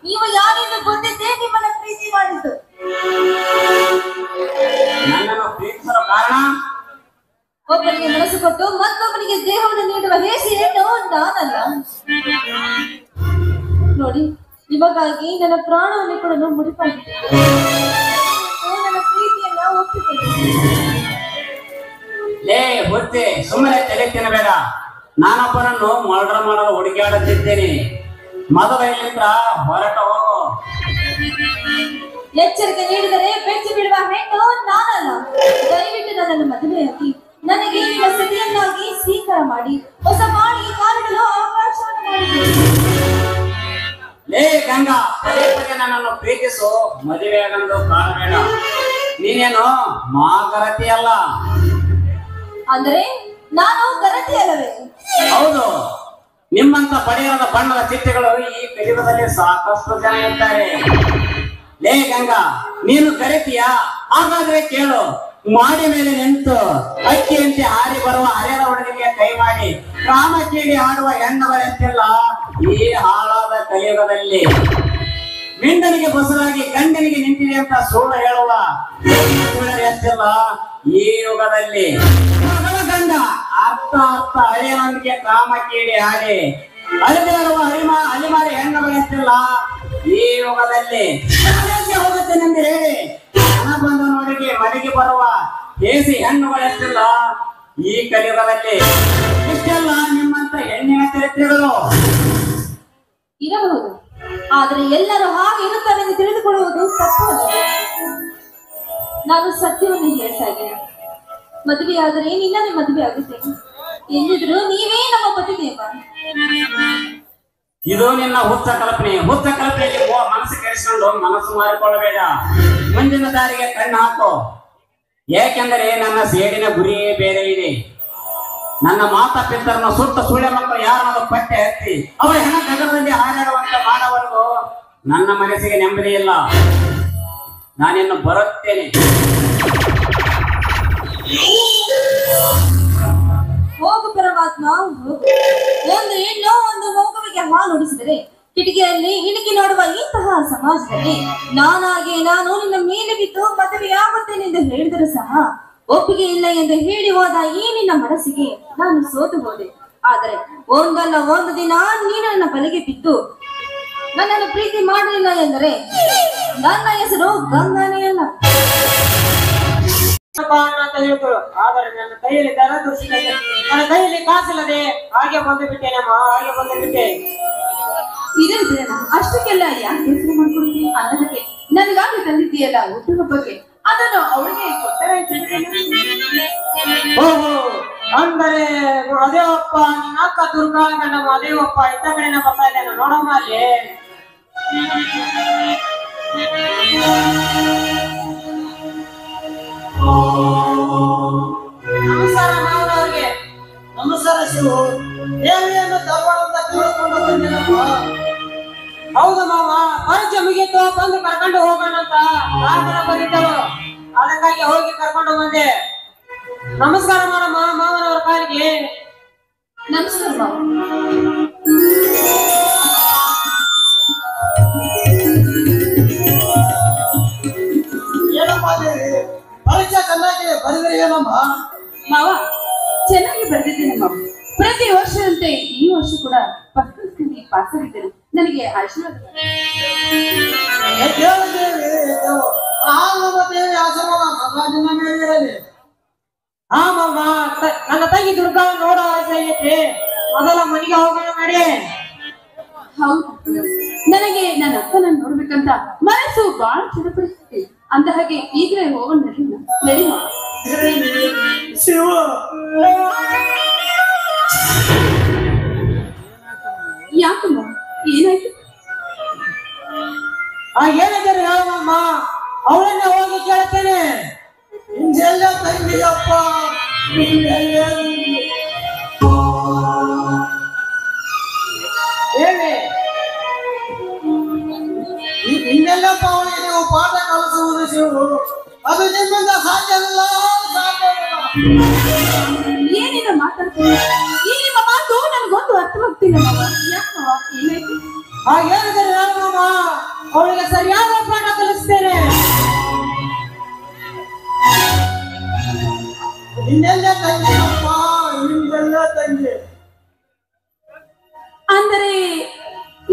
ನೀವು ಯಾರೆಂದು ಗೊತ್ತಿದ್ದೇ ನಿಮ್ಮನ್ನ ಪ್ರೀತಿ ಮಾಡಿದ್ದು. ನನ್ನನ್ನು ಪ್ರೀತಿಸಲು ಕಾರಣ ಒಬ್ಬರಿಗೆ ಮನಸ್ಸು ಕೊಟ್ಟು ಮತ್ತೊಬ್ಬರಿಗೆ ದೇಹವನ್ನು ನೀಡುವ ಹೇಸಿ ಹೆಣ್ಣು ನಾನಲ್ಲ. ನೋಡಿ, ನಿಮಗಾಗಿ ನನ್ನ ಪ್ರಾಣವನ್ನು ಕೊಡಲು ಮುಡಿಪಾಗಿದೆ. ನನ್ನ ಪ್ರೀತಿಯನ್ನ ಒಪ್ಪಿಕೊಂಡಿದ್ದೀನಿ. ಲೇ ಹುಚ್ಚೆ, ಸುಮ್ಮನೆ ತಲೆ ತಿನ್ನಬೇಡ. ನಾನೊಬ್ಬನನ್ನು ಮರ್ಡರ್ ಮಾಡಲು ಹುಡುಕಾಡುತ್ತಿದ್ದೇನೆ. ಮೊದಲು ಇಲ್ಲಿಂದ ಹೊರಟ ಹೋಗು. ಎಚ್ಚರಿಕೆ ನೀಡಿದರೆ ಬೆಚ್ಚಿ ಬಿಡುವ ಹೆಣ್ಣು ನಾನಲ್ಲ. ದಯವಿಟ್ಟು ನನ್ನನ್ನು ಮದುವೆಯಾಗಿ ನನಗೆ ನಿಮ್ಮ ಸ್ಥಿತಿಯನ್ನಾಗಿ ಸ್ವೀಕಾರ ಮಾಡಿ ಹೊಸ ಬಾಳಿಗೆ ಕಾಲಿಡಲು ಅವಕಾಶವನ್ನು ಮಾಡಿದ್ದೀರಿ. ಲೇ ಗಂಗಾ, ಪದೇ ಪದೇ ನನ್ನನ್ನು ಪ್ರೀತಿಸು, ಮದುವೆಯಾಗಂದು ಕಾಣಬೇಡ. ನೀನೇನು ಮಾಗರತಿ ಅಲ್ಲ. ಅಂದರೆ ನಾನು ಗರತಿ ಅಲ್ಲವೇ? ಹೌದು, ನಿಮ್ಮಂತ ಪಡೆಯದ ಬಣ್ಣದ ಚಿಟ್ಟೆಗಳು ಈ ಕಲಿಯುಗದಲ್ಲಿ ಸಾಕಷ್ಟು ಜನ ಇದ್ದಾರೆ. ಲೇ ಗಂಗಾ, ನೀನು ಕರಿತೀಯಾ? ಹಾಗಾದ್ರೆ ಕೇಳು, ಮಾಡಿ ಮೇಲೆ ನಿಂತು ಅಕ್ಕಿಯಂತೆ ಹಾರಿ ಬರುವ ಹರಿಯದ ಹುಡುಗನಿಗೆ ಕೈ ಮಾಡಿ ಕಾಮ ಕೀಡಿ ಆಡುವ ಹೆಣ್ಣುಗಳೆಂತಿಲ್ಲ ಈ ಹಾಳಾದ ಕಲಿಯುಗದಲ್ಲಿ. ಮಿಂಡನಿಗೆ ಬಸರಾಗಿ ಗಂಡನಿಗೆ ನಿಂತಿದೆ ಅಂತ ಸುಳ್ಳು ಹೇಳುವ ಎಷ್ಟಿಲ್ಲ ಈ ಯುಗದಲ್ಲಿ. ಮಗಳ ಗಂಡ ಅರ್ಥ ಹಳೆಯನೊಂದಿಗೆ ಕಾಮ ಕೀಡಿ ಆಡಿ ಅಳಿದಿರುವ ಅಲಿಮಾರಿ ಹೆಣ್ಣುಗಳೆಷ್ಟಿಲ್ಲ ಈ ಯುಗದಲ್ಲಿ. ಹೋಗುತ್ತೇನೆಂದು ಹೇಳಿ ಹಣ ಬಂದ ನೋಡಿಗೆ ಮನೆಗೆ ಬರುವ ದೇಸಿ ಹೆಣ್ಣುಗಳೆಷ್ಟಿಲ್ಲ ಈ ಕಲಿಯುಗದಲ್ಲಿ. ಇಷ್ಟೆಲ್ಲ ನಿಮ್ಮಂತ ಹೆಣ್ಣಿನ ಚರಿತ್ರೆಗಳು ಇರಬಹುದು, ಆದರೆ ಎಲ್ಲರೂ ಹಾಗೆ ಇರುತ್ತಾರೆಂದು ತಿಳಿದುಕೊಳ್ಳುವುದು ತಪ್ಪು. ನಾನು ಸತ್ಯವನ್ನು ಹೇಳ್ತಾ ಇದ್ದೇನೆ. ಮದುವೆಯಾದರೆ ನಿನ್ನನ್ನೇ ಮದುವೆ ಆಗುತ್ತೇನೆ ಎಂದಿದ್ರು ನೀವೇ ನಮ್ಮ ಪತಿದೇವ. ಇದು ನಿನ್ನ ಹುಚ್ಚ ಕಲ್ಪನೆ. ಹುಚ್ಚ ಕಲ್ಪನೆಯಲ್ಲಿ ಮನಸ್ಸು ಕೆಡಿಸಿಕೊಂಡು ಮನಸ್ಸು ಮಾರಿಕೊಳ್ಳಬೇಡ. ಮುಂದಿನ ದಾರಿಗೆ ಕಣ್ಣು ಹಾಕು. ಏಕೆಂದರೆ ನನ್ನ ಸೇಡಿನ ಗುರಿಯೇ ಬೇರೆ ಇದೆ. ನನ್ನ ಮಾತಾ ಪಿತರನ್ನು ಸುಟ್ಟ ಸುಳ್ಳೆ ಮಕ್ಕಳು ಯಾರನ್ನದು ಪಟ್ಟೆ ಹತ್ತಿ ಅವರ ಹೆಣ ಗಗನದಲ್ಲಿ ಹಾರಾಡುವಂತ ಮಾಡವರೆಗೂ ನನ್ನ ಮನಸ್ಸಿಗೆ ನೆಮ್ಮದಿ ಇಲ್ಲ. ನಾನಿನ್ನು ಬರುತ್ತೇನೆ. ಹೋಗು ಪರಮಾತ್ಮ ಹೋಗು. ಒಂದು ಹೆಣ್ಣು ಒಂದು ಮಗುವಿಗೆ ಹಾಲು ಉಡಿಸಿದರೆ ಕಿಟಕಿಯಲ್ಲಿ ಇಣುಕಿ ನೋಡುವ ಇಂತಹ ಸಮಾಜದಲ್ಲಿ ನಾನಾಗೆ ನಾನು ನಿನ್ನ ಮೇಲೆ ಬಿದ್ದು ಮದುವೆಯಾಗುತ್ತೇನೆಂದು ಹೇಳಿದರೂ ಸಹ ಒಪ್ಪಿಗೆ ಇಲ್ಲ ಎಂದು ಹೇಳಿ ಹೋದ ಈ ನಿನ್ನ ಮನಸ್ಸಿಗೆ ನಾನು ಸೋತು ಹೋದೆ. ಆದರೆ ಒಂದಲ್ಲ ಒಂದು ದಿನ ನೀನು ನನ್ನ ಬಲೆಗೆ ಬಿದ್ದು ನನ್ನನ್ನು ಪ್ರೀತಿ ಮಾಡಲಿಲ್ಲ ಎಂದರೆ ನನ್ನ ಹೆಸರು ಗಂಗಾನೇ ಅಲ್ಲ. ಅಂತ ಹೇಳ್ಕೊಳು. ಆದರೆ ನನ್ನ ಕೈಯಲ್ಲಿ ನನ್ನ ಕೈಯಲ್ಲಿ ಕಾಸಿಲ್ಲದೆ ಹಾಗೆ ಬಂದು ಬಿಟ್ಟೇನಮ್ಮ, ಹಾಗೆ ಬಂದು ಬಿಟ್ಟೆ. ಇರಲಿ ಬಿಡೋಣ, ಅಷ್ಟಕ್ಕೆಲ್ಲ ಯಾಕೆ ಯೋಚನೆ ಮಾಡ್ಕೊಡ್ತೀನಿ? ಅನ್ನದಕ್ಕೆ ನನಗಾಗಿ ತಂದಿದ್ದೀಯಲ್ಲ ಹುಟ್ಟುಹಬ್ಬಕ್ಕೆ, ಅದನ್ನು ಅವಳಿಗೆ ಕೊಟ್ಟರೆ ಓಹೋ, ಅಂದರೆ ಅದೇವಪ್ಪ ನಿನ್ನ ಅಕ್ಕ ದುರ್ಗಾ ಗಂಡಮ್ಮ ಅದೇವಪ್ಪ ಇತ್ತ ಕಡೆನ ಬರ್ತಾ ಇದ್ದೇನೆ ನೋಡಮ್ಮ ಅಲ್ಲಿ. ನಮಸ್ಕಾರ ಮಾವನವ್ರಿಗೆ. ನಮಸ್ಕಾರ ಶಿವು. ದೇವಿಯನ್ನು ಧಾರವಾಡದಿಂದ ಕರೆದುಕೊಂಡು ಬಂದಿರಪ್ಪ. ಹೌದು ಮಾವ, ಪರೀಕ್ಷೆ ಮುಗಿಯಿತು, ಬಂದು ಕರ್ಕೊಂಡು ಹೋಗೋಣ ಅಂತ ಕಾಗದ ಬರೀತರು. ಅದಕ್ಕಾಗಿ ಹೋಗಿ ಕರ್ಕೊಂಡು ಬಂದೆ. ನಮಸ್ಕಾರ ಮಾಡಮ್ಮ ಮಾವನವರ ಕಾಲಿಗೆ. ನಮಸ್ಕಾರ ಮಾವ. ಏನಮ್ಮ ಪರೀಕ್ಷೆ ಚೆನ್ನಾಗಿ ಬರೆದ್ರಿ ಏನಮ್ಮ? ಮಾವ ಚೆನ್ನಾಗಿ ಬರೆದಿದ್ದೇನೆ ಮಾವ. ಪ್ರತಿ ವರ್ಷದಂತೆ ಈ ವರ್ಷ ಕೂಡ ಪಕ್ಕದಲ್ಲಿ ಪಾಸ್ ಆಗಿದ್ದೇನೆ. ನನಗೆ ಆಶೀರ್ವಾದ. ನನ್ನ ತಂಗಿ ದುರ್ಗಾ ನೋಡೋ ಆಸೆ ಐತಿ. ಮೊದಲ ಮನೆಗೆ ಹೋಗೋಣ ಮಾಡಿ. ಹೌದು, ನನಗೆ ನನ್ನ ಅಕ್ಕನ ನೋಡ್ಬೇಕಂತ ಮನಸ್ಸು ಬಹಳ ಚಡಪಡಿಸುತ್ತೆ. ಅಂತ ಹಾಗೆ ಈಗಲೇ ಹೋಗೋಣ ನಡಿ ಮಾವ. ಶಿವ ಯಾಕಮ್ಮ ಏನಾಯ್ತು? ಏನಿದ್ದಾರೆ ಹೇಳಮ್ಮ, ಅವಳನ್ನೇ ಹೋಗಿ ಕೇಳ್ತೇನೆ. ಹಿಂದೆಲ್ಲ ತಂಗಿಯಪ್ಪ ಹೇಳಿ. ಹಿಂದೆಲ್ಲಪ್ಪ ಅವಳಿಗೆ ನೀವು ಪಾಠ ಕಲಿಸುವುದು ಶಿವು, ಅದು ನಿಮ್ಮಿಂದ ಸಾಧ್ಯವಿಲ್ಲ, ಸಾಧ್ಯವಿಲ್ಲ. ಏನೇನ ಮಾತಾಡ್ತೀನಿ? ಈ ನಿಮ್ಮ ಮಾತು ನನಗೊಂದು ಅರ್ಥವಾಗ್ತಿಲ್ಲ ಮಾವ. ಯಾಕೆ ಮಾವ ಏನಾಯ್ತು? ಹೇಳಿದರೆ ಹೇಳಮ್ಮ, ಅವಳಿಗೆ ಸರಿಯಾದ ಪಾಠ ಕಲಿಸ್ತೇನೆ. ಹಿಂದೆಲ್ಲ ತಂಗಿಯಪ್ಪ, ಹಿಂದೆಲ್ಲ ತಂಗಿ. ಅಂದರೆ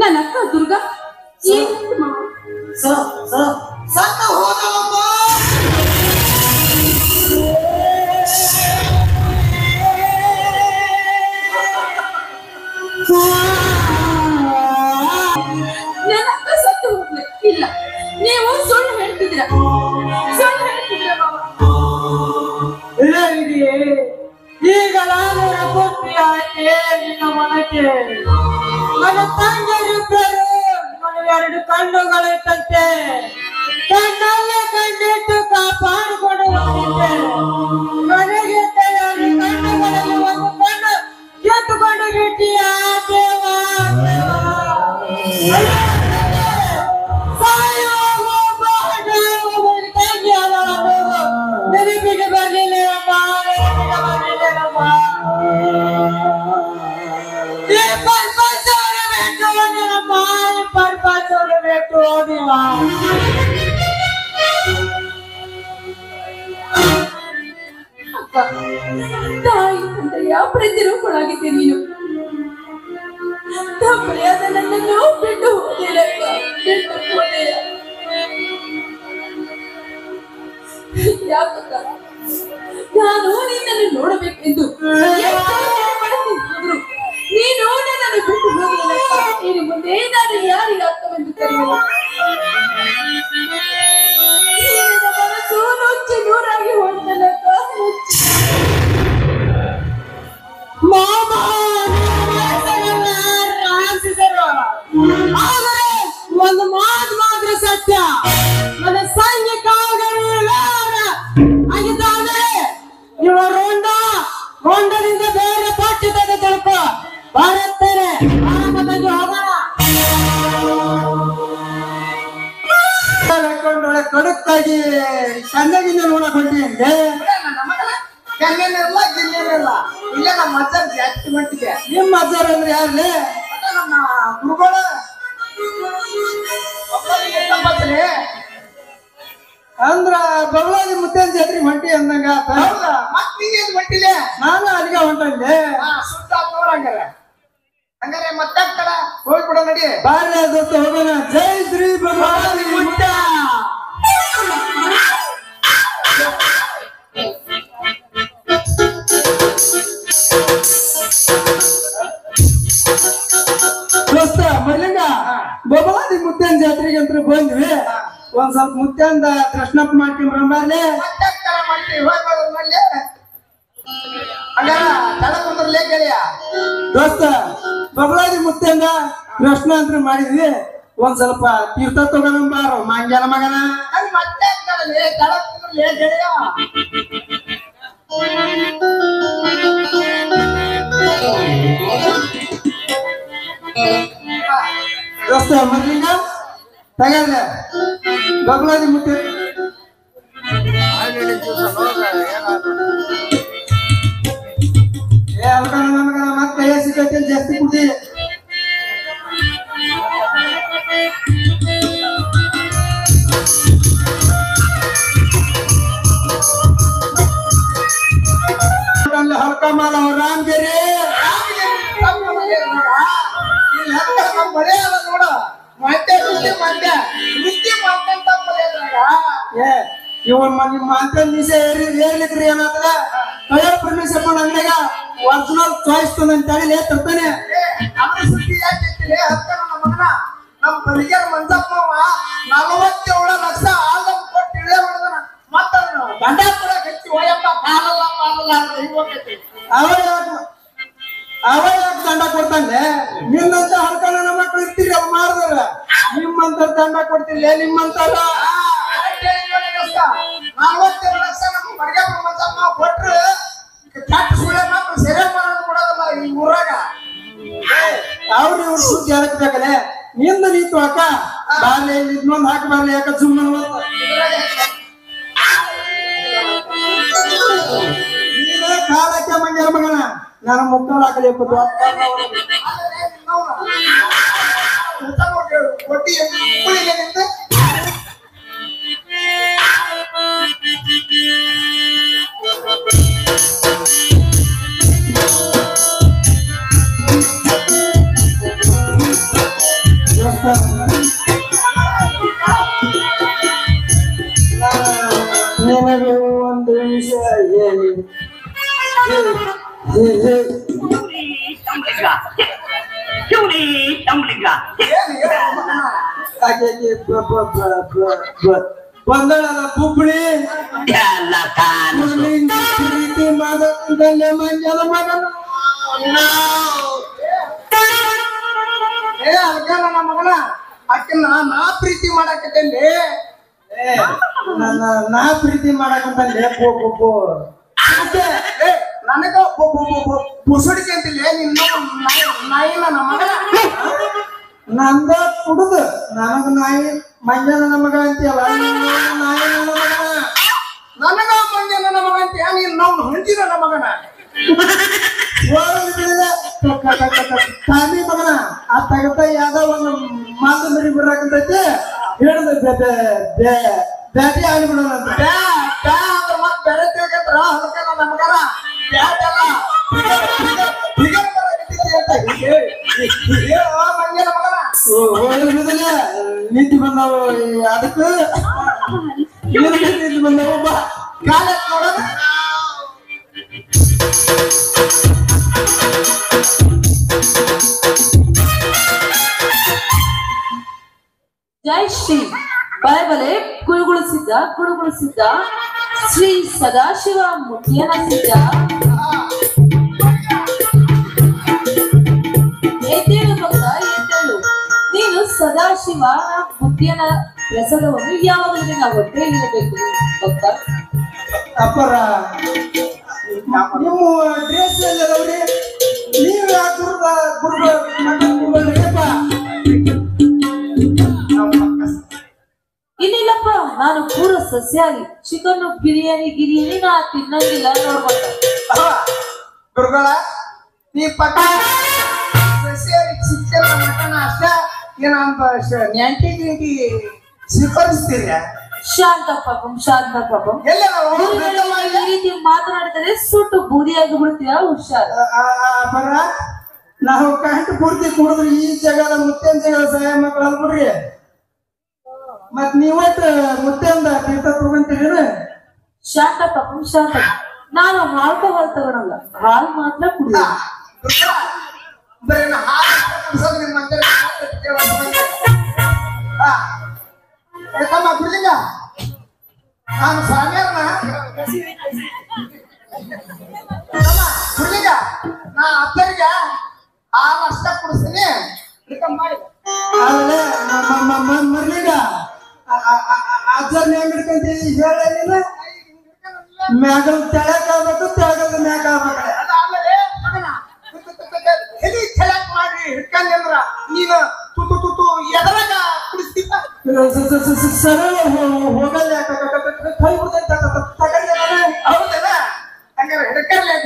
ನನ್ನ ಅಕ್ಕ ದುರ್ಗಾ ಏನಾಯ್ತು ಮಾವ? ಸತ್ತ ಹೋದವಮ್ಮ. ನನ್ನ ಅಕ್ಕ ಸತ್ತು ಹೋಗ್ಲಿ? ಇಲ್ಲ, ನೀವು ಸುಳ್ಳು ಹೇಳ್ತಿದ್ದೀರ, ಸುಳ್ಳು ಹೇಳ್ತಿದ್ದೀರ ಮಾವ. ಈಗ ನಾನು ಪೂರ್ತಿ ಆಯ್ತೆ ನಿನ್ನ ಮನಕ್ಕೆ. ನನ್ನ ತಂಗಿಯರಿಬ್ಬರು ನನಗೆರಡು ಕಣ್ಣುಗಳಿತ್ತಂತೆ. ಕಣ್ಣಲ್ಲೇ ಕಣ್ಣಿಟ್ಟು ಕಾಪಾಡಿಕೊಂಡು ಹೋಗಿದ್ದೆ. ನನಗೆ ಎರಡು ಕಣ್ಣುಗಳಲ್ಲಿ ಒಂದು ಕಣ್ಣು ಎತ್ತುಕೊಂಡು ಬಿಟ್ಟಿಯ ದೇವ. ಸಾಯುವ ತಂಗಿ ನೆನಪಿಗೆ ಮಾಯಿ ಪರ್ಪಸಲು ಬಿಟ್ಟು ಹೋದಿವ ತಾಯಿ ತಂದೆಯ ಪ್ರತಿರೂಪಳಾಗಿದ್ದೆ ನೀನು. ತಪ್ಪಲೆಯಾದ ನನ್ನನ್ನು ಬಿಟ್ಟು ಹೋದಿಲ್ಲಕ್ಕ, ಬಿಟ್ಟು ಹೋದೆಯ. ಯಾಕಕ್ಕ ನಾನು ನಿನ್ನನ್ನು ನೋಡಬೇಕೆಂದು ಪಡುತ್ತಿದ್ರು, ನೀನು ನನ್ನನ್ನು ಬಿಟ್ಟು ಹೋದಿಲ್ಲಕ್ಕ. ಇನ್ನು ಮುಂದೆ ನಾನು ಯಾರಿಗೆ ಅರ್ಥವೆಂದು ಕರೆಯುವ? ನನ್ನ ಮನಸ್ಸು ನುಚ್ಚು ನೂರಾಗಿ ಹೋದನಕ್ಕ. ಆದರೆ ಒಂದು ಮಾತು ಮಾತ್ರ ಸತ್ಯ, ನನ್ನ ಸೈನಿಕ ಆಗಿದ್ದಾದರೆ ಇವ ರೋಂಡದಿಂದ ಬೇರೆ ಪಟ್ಟು ತೆಗೆ ತಿಳ್ಕೊ ಬರುತ್ತೇನೆ. ಆರಾಮದಾಗಿ ಹೋಗೋಣ. ಕಡುಕ್ಕಾಗಿ ಕಣ್ಣಗಿಂದ ನೋಡಕ್ ಹೊಂಟಿಯಂತೆ. ಕನ್ನೇನಿಲ್ಲ ಗಿನ್ನೇನಿಲ್ಲ ಇಲ್ಲ ನಮ್ಮ ಅಜ್ಜರ್ ಜಾಸ್ತಿ ಮಟ್ಟಿಗೆ. ನಿಮ್ಮ ಅಜ್ಜಾರ ಅಂದ್ರೆ ಯಾರ್ಲಿ? ನಮ್ಮ ಗುರುಗಳು ಒಬ್ಬರಿಗೆ ಅಂದ್ರ ಬಗಳಾದಿ ಮುತ್ತೇನ್ ಜಾತ್ರೆ ಹೊಂಟಿ ಅಂದಂಗ ಆತ. ಹೌದಾ ಮತ್ ನೀವೇನ್ ಮಟ್ಟಿಲೆ? ನಾನು ಅಲ್ಲಿಗೆ ಹೊಂಟಂದೆ. ಸುತ್ತ ನೋಡಂಗಾರೆ ಹಂಗಾರೆ ಮತ್ತೆ ಕಡ ಹೋಗ್ಬಿಡ ನಡಿ. ಬಾರ್ಲಿ ಅದೊತ್ತು ಹೋಗೋಣ. ಜೈ ಶ್ರೀ ಬಗಳಾದಿ ಮುತ್ತ. ದೋಸ್ತ ಮರ್ಲಿಂಗ, ಬಗಳಾದಿ ಮುತ್ತೇನ್ ಜಾತ್ರೆಗೆ ಅಂತ ಬಂದ್ವಿ. ಒಂದ್ ಸ್ವಲ್ಪ ಮುತ್ತೆಂದ ಕೃಷ್ಣಪ್ಪ ಮಾಡ್ಕೊಂಡ್ಬರ್ಲಿ. ಮತ್ತೆ ಕಡ ಮಾಡ್ತೀವಿ ಹೋಗ್ಬಾರ್ದಲ್ಲಿ ಹಂಗಾರ ತಡ ಕುಂದ್ರಲೇ ಗೆಳೆಯ. ದೋಸ್ತ ಬಗಳಾದಿ ಮುತ್ತೆಂದ ಕೃಷ್ಣ ಅಂತ ಮಾಡಿದ್ವಿ. ಒಂದ್ ಸ್ವಲ್ಪ ತೀರ್ಥ ತಗೋಣ ಬಾರೋ ಮಂಗ್ಯಾನ ಮಗನ. ಅಲ್ಲಿ ಮತ್ತೆ ಕಡಲೆ ತಡ ಕುಂದ್ರಲೇ ಗೆಳೆಯ. ದೋಸ್ತ ಮರ್ಲಿಂಗ ತಗಲ್ಲ ಬಗಳಾದಿ ಮುತ್ತೆ. ಮಗನ ಮತ್ತೆ ಸಿಗತ್ತೆ ಜಾಸ್ತಿ ಕುಡಿ. ಹಲ್ಕ ಮಾಡ ರಾಮಗಿರಿ ಮಳೆ ಅಲ್ಲ ನೋಡ ಮತ್ತೆ ವೃತ್ತಿ ಮಾಡ್ಕೊಂತ ಏ ಇವ ನಿಮ್ಮ ಅಂತ ನಿಜ ಏರ್ಲಿಕ್ರಿ ಏನಾದ್ರ ಕೈಯ ಪರಮೇಶ್ವರ ಅಂಗಡಿಗ ಒರಿಜಿನಲ್ ಚಾಯ್ಸ್ ತಂದಂತೇಳಿ ತರ್ತಾನೆ. ಅದ್ರ ಸುದ್ದಿ ಯಾಕೆ ಹತ್ತ ನಮ್ಮ ಮಗನ ನಮ್ಮ ಬಲಿಗೆರ ಮಂಜಪ್ಪವ 47 ಲಕ್ಷ ಆಲ್ದಮ್ ಕೊಟ್ಟು ಇಳೆ ಮಾಡಿದನ. ಮತ್ತ ದಂಡ ಕೂಡ ಹೆಚ್ಚಿ ಹೋಯಪ್ಪ ಕಾಲಲ್ಲ ಅಂತ ಹಿಂಗೋಗೈತಿ. ಅವ ಯಾಕೆ ದಂಡ ಕೊಡ್ತಾನೆ? ನಿನ್ನಂತ ಹಲ್ಕನ ನಮ್ಮ ಮಕ್ಕಳು ಇರ್ತೀರಿ ಅವ್ ಮಾಡಿದ್ರ ನಿಮ್ಮಂತ ದಂಡ ಕೊಡ್ತಿರ್ಲಿ ನಿಮ್ಮಂತಾರ. 47 ಲಕ್ಷ ನಮ್ಮ ಬಡಿಗೆರ ಮಂಜಪ್ಪ ಕೊಟ್ರು ಕೆಟ್ಟ ಸುಳ್ಳೆ ಮಕ್ಕಳು ಸೆರೆ ಮಾಡೋದು ಕೊಡೋದಲ್ಲ ಈ ಊರಾಗ. ಅವ್ರು ಇವ್ರು ಸುದ್ದಿ ಹಾಕ್ಬೇಕಲೆ ನಿಂದ ನೀತು ಅಕ್ಕ ಬಾರ್ಲಿ ಇನ್ನೊಂದು ಹಾಕಿ ಬಾರ್ಲಿ ಯಾಕ ಸುಮ್ಮನೆ ನೀನೇ ಕಾಲಕ್ಕೆ ಮಂಗ್ಯಾರ ಮಗನ ನನ್ನ ಮುಕ್ಕಾಲ್ ಹಾಕಲಿ ಒಟ್ಟಿ ಕುಳಿಗೆ ನಿಂತು ನಿನಗೆ ಒಂದು ವಿಷಯ ಹೇಳಿ ಬಂದಳಲ್ಲ ಬುಬ್ಳಿ ಪ್ರೀತಿ ಮಾಡೋದಲ್ಲೇ ಮಂಜಲ ಮಗನ. ಏ ಅದಕ್ಕ ನನ್ನ ಮಗನ ಅಕ್ಕನ್ನ ನಾ ಪ್ರೀತಿ ಮಾಡಾಕತ್ತೇನ್ರಿ. ನಾ ಪ್ರೀತಿ ಮಾಡಕಂತಂದೆ ನನಗ ಬುಸುಡಿಕೆ ಅಂತಿಲ್ಲ ನಿನ್ನ ನಾಯಿ ನನ್ನ ಮಗನ. ನಂದ ಕುಡುದು ನನಗ ನಾಯಿ ಮಂಜನ ನಮಗ ಅಂತೀಯಲ್ಲ ನಾಯಿ ನನ್ನ ಮಗನ. ನನಗ ಮಂಜ ನನ್ನ ಮಗ ಅಂತ ನೀನ್ ನಾವು ಹೊಂದಿ ನನ್ನ ಮಗನ. ಕಾಮಿ ಮಗನ ಆ ತಗತ ಯಾವ್ದೋ ಒಂದು ಮಾತು ಮರಿ ಬರಾಕಂತೈತಿ ಹೇಳಿದ ಬ್ಯಾಟಿ ಆಗಿಬಿಡೋಣ ಅಂತ ಮತ್ ಬೇರೆ ತಿಳ್ಕೊಂಡ್ರ ಅದಕ್ಕೆ ನನ್ನ ಮಗನ ಬ್ಯಾಟ್ ಅಲ್ಲ ಫಿಗರ್ ಬರಾಕತ್ತೈತಿ ಅಂತ ಹೇಳೋ ಮಂಗ್ಯನ ಮಗನ ನಿಂತು ಬಂದವು ಅದಕ್ಕೆ ನಿಂತು ಬಂದವು ಬಾ ಕಾಲ ನೋಡೋಣ ಜೈ ಶ್ರೀ ಬಲೆ ಗುರುಗೊಳಿಸಿದ್ದ ಶ್ರೀ ಸದಾಶಿವ ಮುತ್ತಿಯನ ಸಿದ್ಧ ಎದ್ದೇಳು ಭಕ್ತ ಎದ್ದೇಳು. ನೀನು ಸದಾಶಿವ ಮುತ್ತಿಯನ ಪ್ರಸಾದವನ್ನು ಯಾವಾಗಲೂ ನಾವು ಹೊಟ್ಟೆ ಇರಬೇಕು ಭಕ್ತ. ಅಪ್ಪರ ನಿಮ್ಮ ಡ್ರೆಸ್ ಎಲ್ಲದವ್ರಿ ನೀವು ಯಾಕೆ ಗುರುಗಳಪ್ಪ ಇನ್ನಿಲ್ಲಪ್ಪ, ನಾನು ಪೂರ ಸಸ್ಯಾಹಾರಿ. ಚಿಕನ್ ಬಿರಿಯಾನಿ ನಾ ತಿನ್ನಂಗಿಲ್ಲ ನೋಡ್ಕೊಂಡ. ಗುರುಗಳ ಈ ಪಕ್ಕ ಸಸ್ಯಾಹಾರಿ ಚಿಕನ್ ಮಟನ್ ಅಷ್ಟ ಏನಂತ ನೆಂಟಿ ಗಿಂಟಿ ಸ್ವೀಕರಿಸ್ತೀರ? ಶಾಂತ ಪಾಪಂ ಎಲ್ಲ ಈ ರೀತಿ ಮಾತನಾಡಿದರೆ ಸುಟ್ಟು ಬೂದಿಯಾಗಿ ಬಿಡ್ತೀಯ. ಹುಷಾರ್. ಅಪ್ಪರ ನಾವು ಕಂಡು ಪೂರ್ತಿ ಕುಡಿದ್ರೆ ಈ ಜಗದ ಮುತ್ತೇನ್ ಜಗದ ಸಹಾಯ ಮಕ್ಕಳು ಅಲ್ಬಿಡ್ರಿ. ಮತ್ ನೀವತ್ತು ಮುತ್ತೆಂದ ತೀರ್ಥ ತಗೊಂತೀರಿ? ಶಾಂತ ಪಾಪಂ ನಾನು ಆಲ್ಕೋಹಾಲ್ ತಗೊಳಲ್ಲ, ಹಾಲ್ ಮಾತ್ರ ಕುಡಿಯ. ಬರೀ ಯಾಕಮ್ಮ ಕುಡಿಲಿಂಗ ನಾನು ಸ್ವಾಮಿಯರ್ನ ಕುಡಿಲಿಂಗ ನಾ ಅಪ್ಪರಿಗೆ ಹಾಲು ಅಷ್ಟ ಕುಡಿಸ್ತೀನಿ ಮಾಡಿ ಆಮೇಲೆ ಮರ್ಲಿಗ ಅಜ್ಜರ್ನ ಹೆಂಗ್ ಹಿಡ್ಕೊಂತಿ ಹೇಳ ಮ್ಯಾಗಲ್ ತೆಳಕ್ ಆಗ್ಬೇಕು, ತೆಳಗಲ್ ಮ್ಯಾಗ ಆಗ್ಬೇಕು. ಅದಾದ್ಮೇಲೆ ಎಲ್ಲಿ ಚೆಳಕ್ ಮಾಡಿ ಹಿಡ್ಕಂದ್ರ ನೀನು ತುತು ತುತು ಎದರಾಗ ಕುಡಿಸ್ತೀವ ಸರಳ ಹೋಗಲ್ಲ ಕೈ ಬಿಡ್ತೈತೆ ತಗಲ್ಲ. ಹೌದಲ್ಲ ಹಂಗಾರೆ ಹಿಡ್ಕರ್ಲಿ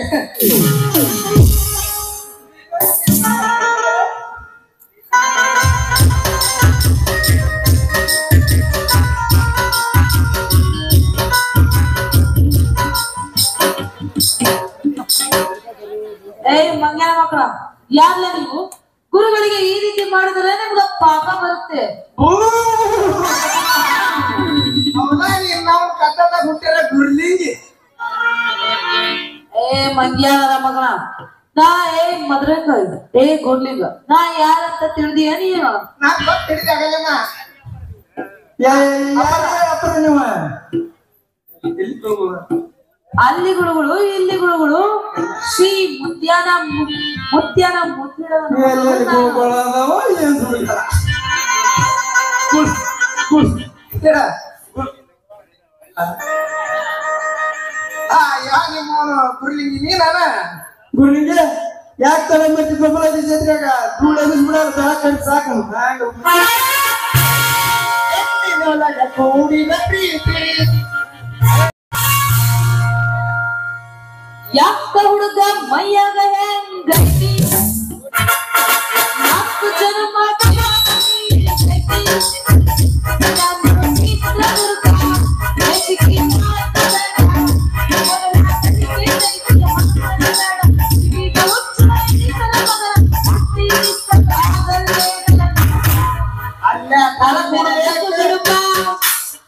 ಮಂಗ್ಯಾನ ಮಕ್ಕಳ, ಯಾರ್ಲ ನೀವು? ಗುರುಗಳಿಗೆ ಈ ರೀತಿ ಮಾಡಿದ್ರೆ ನಿಮ್ಗೆ ಪಾಪ ಬರುತ್ತೆ. ಹೌದಾ ನಾವು ಕಟ್ಟದ ಹುಟ್ಟಿರ ಗುರ್ಲಿಂಗಿ ಮಂಗ್ಯಾನ ಮಗನ, ನಾ ಮದ್ರಕಾಯಿ ಗುರ್ಲಿಂಗ ನಾ ಯಾರಂತ ತಿಳಿದೀಯ ನೀನು? ನಾನ್ ಗೊತ್ತ ಹಿಡಿದಾಗಲ್ಲ ಅಪ್ಪರ ನೀವು ಅಲ್ಲಿ ಗುರುಗಳು ಇಲ್ಲಿ ಗುರುಗಳು ಶ್ರೀ ಮುತ್ಯಾನ ಗುರ್ಲಿಂಗಿ ನೀನಾನ ಗುರುನಿಗೆ ಯಾಕೆ ತಲೆ ಮತ್ತೆ ಬೆಂಬಲ ಜೊತೆಗ ಧೂಳು ಎನಿಸ್ಬಿಡೋರು ಬೆಳಕ್ ಕಟ್ಟಿ ಸಾಕು. ಕೂಡಿದ ಪ್ರೀತಿ ಯಾಕ ಹುಡುಗ ಮೈಯಾಗ ಹೆಂಗೈತಿ, ನಾಲ್ಕು ಜನ್ಮ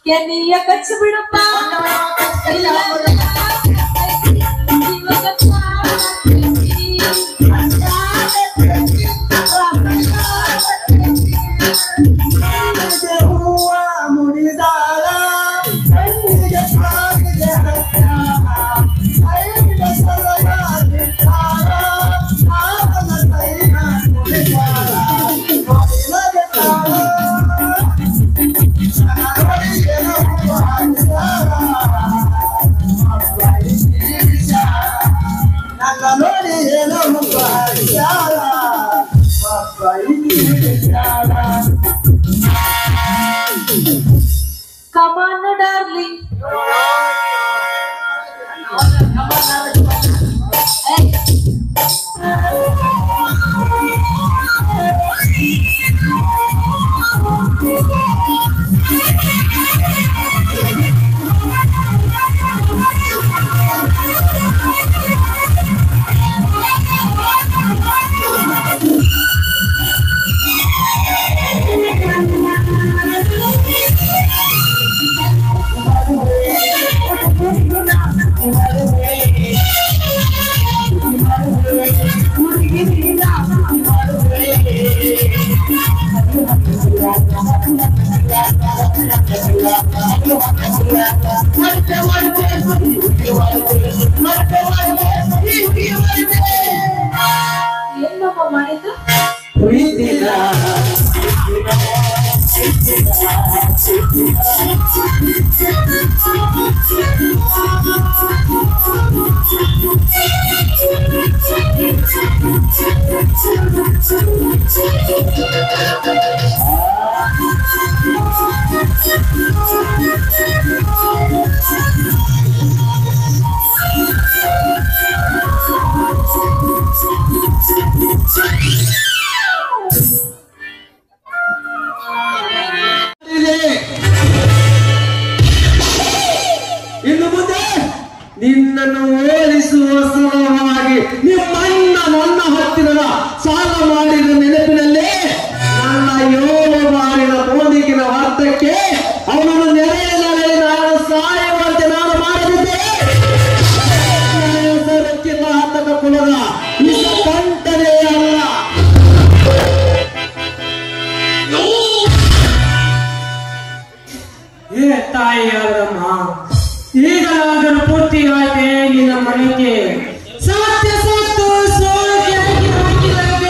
ಕೆನಿಯ ಕಚ್ಚು ಬಿಡುತ್ತ Come on, darling. Hey. ಏನಮ್ಮ ಮಾಡಿದ್ದು? ಇನ್ನು ಮುಂದೆ ನಿನ್ನನ್ನು ಓಡಿಸುವ ಸಲುವಾಗಿ ನಿಮ್ಮಣ್ಣ ನನ್ನ ಹತ್ತಿರದ ಸಾಲ ಮಾಡಿದ ನೆನಪಿನಲ್ಲಿ ನನ್ನ 7 ಬಾರಿನ ಮೋದಿಗಿನ ಅರ್ಥಕ್ಕೆ ಅವನನ್ನು ನೆರೆಯಲ್ಲಿ ನಾನು ಸಾಯುವಂತೆ ನಾನು ಮಾಡದಿದ್ದೆ ಕಿರಾತಕ ಕುಲದ ಇಸ ಕಂಠನೇ ಅಲ್ಲ. ಏ ತಾಯಿಯಾದಮ್ಮ, ಈಗಲಾದರೂ ಪೂರ್ತಿ ಆಯ್ತೆ ನಿನ್ನ ಮನೆಗೆ. ಸತ್ಯ ಸತ್ತು ಸೋಲಕ್ಕೆ ಹಾಕಿದಾಗ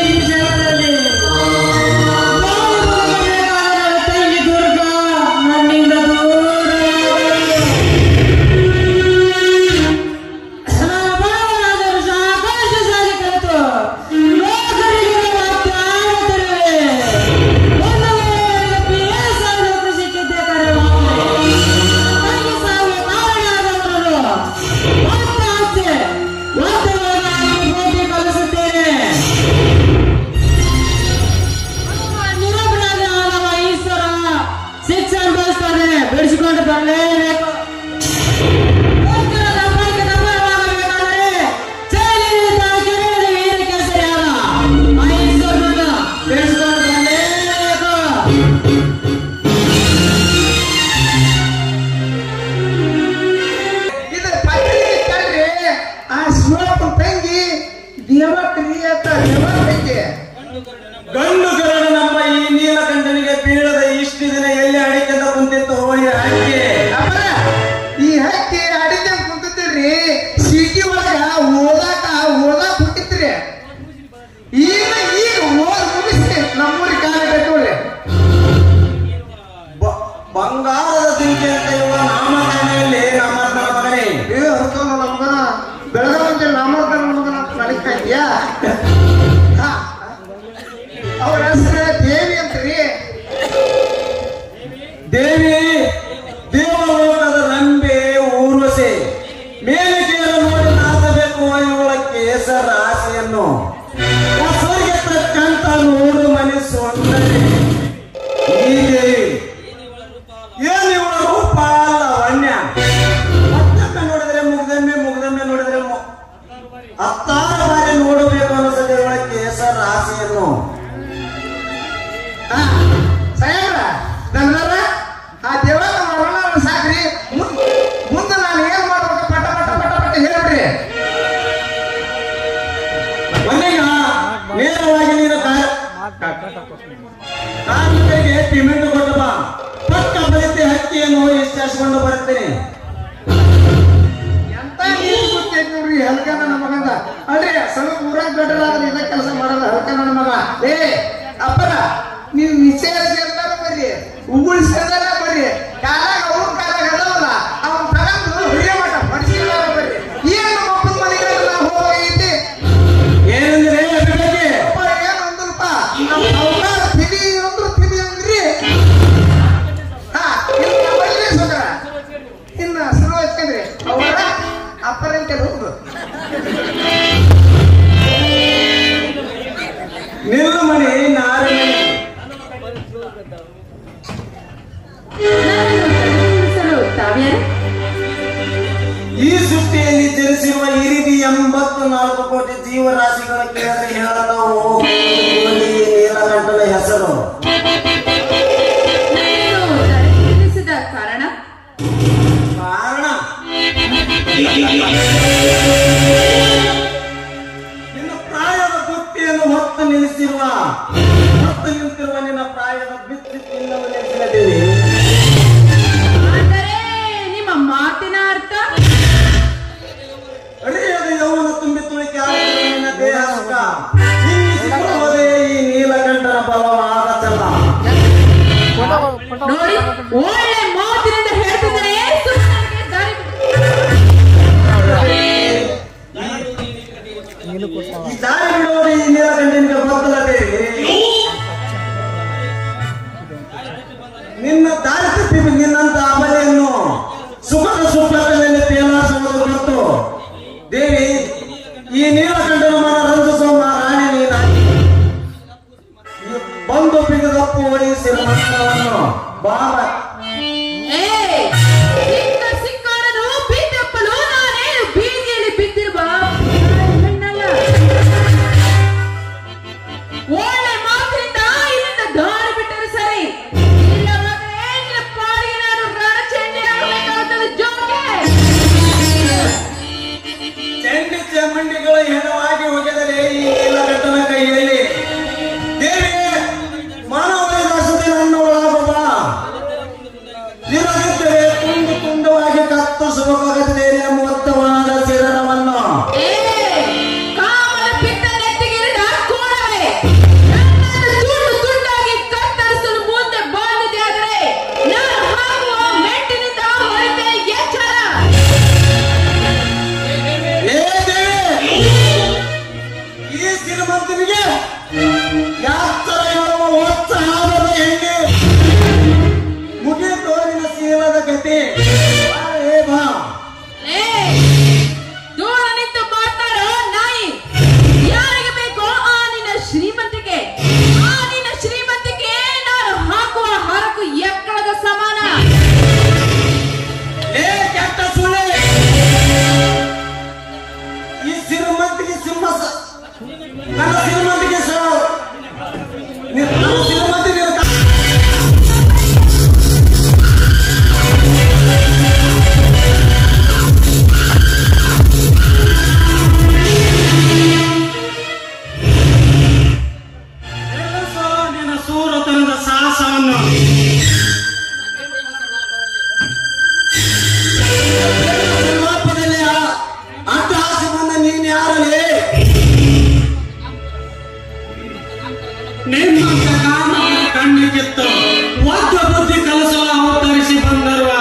ಈ ಜಗದಲ್ಲಿ ತಂಗಿ ದುರ್ಗ ನನ್ನಿಂದ ದೂರ ಬಾಳನಾದರೂ ಸಾಕಷ್ಟು ಸಾಲಿ ಕಲಿತು ಲೋಕರಿಗೆ ಮಾತಾಡುತ್ತಿರುವೆ. ಒಂದು ವೇಳೆ PS ನೌಕರಿ ಸಿಕ್ಕಿದ್ದೆ ಕರೆ ತಂಗಿ ಸಾವಿಗೆ ಕಾರಣ ಆದವರು ಮತ್ತೆ ಆಸೆ ಓದಿ ಕಲಿಸುತ್ತೇನೆ. ನಿರಪರಾಧ ಆದವ ಈಶ್ವರ ಶಿಕ್ಷೆ ಅನುಭವಿಸ್ತಾನೆ, ಬಿಡಿಸಿಕೊಂಡು ಬರಲೇಬೇಕು. ಇದ್ರ ಪತ್ರಿಕೆ ಕೇಳ್ರಿ. ಆ ಶಿವಪ್ಪನ ತಂಗಿ ದೇವಕ್ರಿ ಅಂತ ದೇವಕ್ಕೆ ಗಂಡು ಗರಡು ನಮ್ಮ ಈ ನೀಲಕಂಠನಿಗೆ ಬೀಳದ ಇಷ್ಟು ದಿನ ಎಲ್ಲಿ ಅಡಿಕೆಂದ ಕುಂತಿತ್ತು ಹೋಳಿ ಹಾಕಿ ಅಪ್ಪರ ಈ ಹಕ್ಕಿ ಅಡಿಕೆ ಕುಂತಿರ್ರಿ. ಸಿಟಿ ಒಳಗ ಓದಾಕ ಹುಟ್ಟಿತ್ರಿ. ಈಗ ಓದ್ ಮುಗಿಸಿ ನಮ್ಮೂರಿಗೆ ಕಾಲ ಕಟ್ಟೋರಿ. ಬಂಗಾರದ ಸಂಖ್ಯೆ ಅಂತ ಇರುವ ನಾಮಕರಣೆಯಲ್ಲಿ ನಮ್ಮ ಮಗನೇ ಹೊರತೋನ ನಮಗನ ಬೆಳಗಾವಿ ನಾಮರ್ಧನ ನಮಗನ ನಡೀತಾ ಅವ್ರ ಹೆಸರು ದೇವಿ ಅಂತ್ರಿ. ದೇವಿ ದೇವಲೋಕದ ರಂಬೆ ಊರ್ವಶಿ ಮೇಲಿಗೆಯನ್ನು ನೋಡಿ ನಾಚಬೇಕು ಇವಳ ಕೇಸರ ರಾಶಿಯನ್ನು ಹೆಸರಿಗೆ ತಕ್ಕಂತ 100 ಮನೆ ಸೊಂದರಿ ಈ ದೇವಿ. ಏನು ಇವಳ ರೂಪ ಲಾವಣ್ಯ. ಮತ್ತೊಮ್ಮೆ ನೋಡಿದ್ರೆ ಮುಗ್ದೊಮ್ಮೆ ನೋಡಿದ್ರೆ 16 ಬಾರಿ ನೋಡಬೇಕು ಅನ್ನಿಸದೆ ಇವಳ ಕೇಸರ ರಾಶಿಯನ್ನು. ಸಾಯಬ್ರ ನನ್ನ ಆ ದೇವರ ಮರಣ ಸಾಕ್ರಿ. ಮುಂದೆ ನಾನು ಏನ್ ಮಾಡ್ಬೇಕು ಪಟ ಪಟ ಪಟ ಪಟ ಹೇಳ್ಬಿಡ್ರಿ. ಮನೆಗ ನೇರವಾಗಿ ನೀನು ಕಾರ್ಮಿಕರಿಗೆ ಪೇಮೆಂಟ್ ಕೊಟ್ಟು ಬಾ. ಪಕ್ಕ ಬರೀತಿ ಹಕ್ಕಿಯನ್ನು ವಿಶ್ವಾಸಕೊಂಡು ಬರುತ್ತೇನೆ. ಎಂತ ನೀರು ಗೊತ್ತೈತಿ ನೋಡ್ರಿ ಹಲ್ಕನ ನಮಗಂದ. ಅಲ್ರಿ ಸ್ವಲ್ಪ ಊರಾಗ ದೊಡ್ಡರಾದ್ರೆ ಇಲ್ಲ ಕೆಲಸ ಮಾಡಲ್ಲ ಹಲ್ಕನ ನಮಗ. ಅಪ್ಪರ ನೀವು ವಿಚಾರಿಸಿ ಎಲ್ಲಾರು ಬರ್ರಿ, ಉಗುಳಿಸಿದಾರ ಬರ್ರಿ. ಕಾಲಾಗ ಅವ್ರ ಕಾಲಾಗ ಅದಾವಲ್ಲ ಅವ್ನ ತಗೊಂಡು ಹಿರಿಯ ಮಠ ಮಡಿಸಿದಾರ ಬರ್ರಿ. ಏನು ಒಬ್ಬನ ಮನೆಗೆ ಹೋಗೈತಿ ಏನಂದ್ರೆ ಅಭಿವೃದ್ಧಿ ಏನು ಅಂದ್ರಪ್ಪ ನಮ್ಮ ಅವತಾರ ತಿಳಿ ಅಂದ್ರು ತಿಳಿ ಅಂದ್ರಿ. ಇನ್ನು ಒಳ್ಳೆ ಸೋದರ ಇನ್ನ ಶುರು ಹಚ್ಕೊಂಡ್ರಿ ಅವರ ಅಪ್ಪರಂತೆ ಹೋಗುದು. ನಿಲ್ಲು ಮನೆ ನಾರು ಮನೆ. ಈ ಸೃಷ್ಟಿಯಲ್ಲಿ ಜನಿಸಿರುವ ಹಿರಿದಿ 84 ಕೋಟಿ ಜೀವರಾಶಿಗಳ ಕೇಳಿದ್ರೆ ಹೇಳತಾವು ನೀಲಕಂಠನ ಹೆಸರು. ಕಾರಣ ಕಾರಣ ಇನ್ನು ಪ್ರಾಯದ ಬುತ್ತಿಯನ್ನು ಹೊತ್ತು ನಿಲ್ಲಿಸಿರುವ ಸತ್ತು ನಿಂತಿರುವ ನಿನ್ನ ಪ್ರಾಯದ ಬಿತ್ತಿ ತಿನ್ನವನೇ ದೇವಿ. ಅಂದರೆ ನಿಮ್ಮ ಮಾತಿನ ಅರ್ಥ ಅಡಿಯದ ಯೌವನ ತುಂಬಿ ತುಳಿಕೆ ಆಗುತ್ತಿರುವ ನಿನ್ನ ದೇಹ ಸುಖ ಹಿಂಗಿಸಿಕೊಳ್ಳುವುದೇ ಈ ನೀಲಕಂಠನ ಬಲವಾದ ಚಲ. ನೋಡಿ, ಒಳ್ಳೆ ಮಾತಿನಿಂದ ಹೇಳ್ತಿದ್ದಾರೆ. ಈ ದಾರಿ ಬಿಡುವವರು ಈ ನೀಲಕಂಠನಿಗೆ ಬರ್ತದ ದೇವಿ. ನಿನ್ನ ದಾರಿ ತಪ್ಪಿ ನಿನ್ನಂತ ಅಮಲೆಯನ್ನು ಸುಖದ ಸುಪ್ಪತ್ತಿನಲ್ಲಿ ತೇಲಾಸುವುದು ಗೊತ್ತು ದೇವಿ. ಈ ನೀಲಕಂಠನ ಮನ ರಂಜಿಸುವ ರಾಣಿ ನೀನಾಗಿ ಬಂದು ಬಿಗದಪ್ಪು ವಹಿಸಿದ ಮಂತ್ರವನ್ನು ಬಾರ ಸಿಕ್ಕಾರನು ಬಿದ್ದಪ್ಪಲು ನಾನೇನು ಬೀದಿಯಲ್ಲಿ ಬಿದ್ದಿರುವ ಹೆಣ್ಣಲ್ಲ. ಒಳ್ಳೆ ಮಾತಿನಿಂದ ಇಲ್ಲಿಂದ ದಾರಿ ಬಿಟ್ಟರೆ ಸರಿ, ಇಲ್ಲವಾದರೆ ನಿನ್ನ ಪಾಡಿಗೆ ನಾನು ರಣಚಂಡಿ ಆಗಬೇಕಾಗುತ್ತದೆ. ಜೋಗೆ ಚಂಡಿ ಚಾಮುಂಡಿಗಳ ಹೆಣವಾಗಿ ಹೋಗಿದರೆ ಈ ನೀಲಕಂಠನ ಕೈಯಲ್ಲಿ ದೇವಿ ಮಾನವರಿಗೆ ನನ್ನೊಳಗಾಗುವ ಇರದಿದ್ದರೆ ತುಂಡು ತುಂಡವಾಗಿ ಕತ್ತರಿಸಬೇಕಾಗುತ್ತದೆ ಮೊತ್ತವಾದ ಚಿರಣವನ್ನು. ಕಾಮನ ಪಿತ್ತ ನೆತ್ತಿಗಿರಿದ ಕೋಣವೇ, ನನ್ನನ್ನು ತುಂಡು ತುಂಡಾಗಿ ಕತ್ತರಿಸಲು ಮುಂದೆ ಬಂದಿದೆ. ಆದರೆ ನಾನು ಹಾಕುವ ಮೆಟ್ಟಿನಿಂದ ಹೊರತೆ ಎಚ್ಚರ. ಏ ದೇವಿ, ಈ ಶ್ರೀಮಂತನಿಗೆ ಯಾತ್ತರ ಹೇಳುವ ಉತ್ಸಾಹದ ಹೆಣ್ಣೆ ಮುಗಿ ತೋರಿನ ಶೀಲದ ಗತಿ. ಬಾ ದೂರ ನಿಂತು ಮಾತಾಡೋ ನಾಯಿ. ಯಾರಿಗೆ ಬೇಕೋ ಆ ನಿನ್ನ ಶ್ರೀಮಂತಿಕೆ, ಆ ನಿನ್ನ ಶ್ರೀಮಂತಿಕೆ ನಾನು ಹಾಕುವ ಹರಕು ಎಕ್ಕಳದ ಸಮಾನ. ಏ ಕೆಟ್ಟ ಸುಳ್ಳೆ, ಈ ಶ್ರೀಮಂತಿಗೆ ನನ್ನ ಶ್ರೀಮಂತಿಗೆ ನನ್ನ ಶ್ರೀಮಂತಿಗೆ ನಿನ್ನ ಸೂರತನದ ಸಾಹಸವನ್ನು. ಲೋಪದಲ್ಲಿ ಅಟ್ಟಹಾಸ ಬಂದ ನೀನ್ ಯಾರಲೇ? ನಿಮ್ಮಂತ ಕಾಮನ ಕಣ್ಣಿಗಿತ್ತು ಒದ್ದ ಬುದ್ಧಿ ಕಲಿಸಲು ಅವತರಿಸಿ ಬಂದರುವ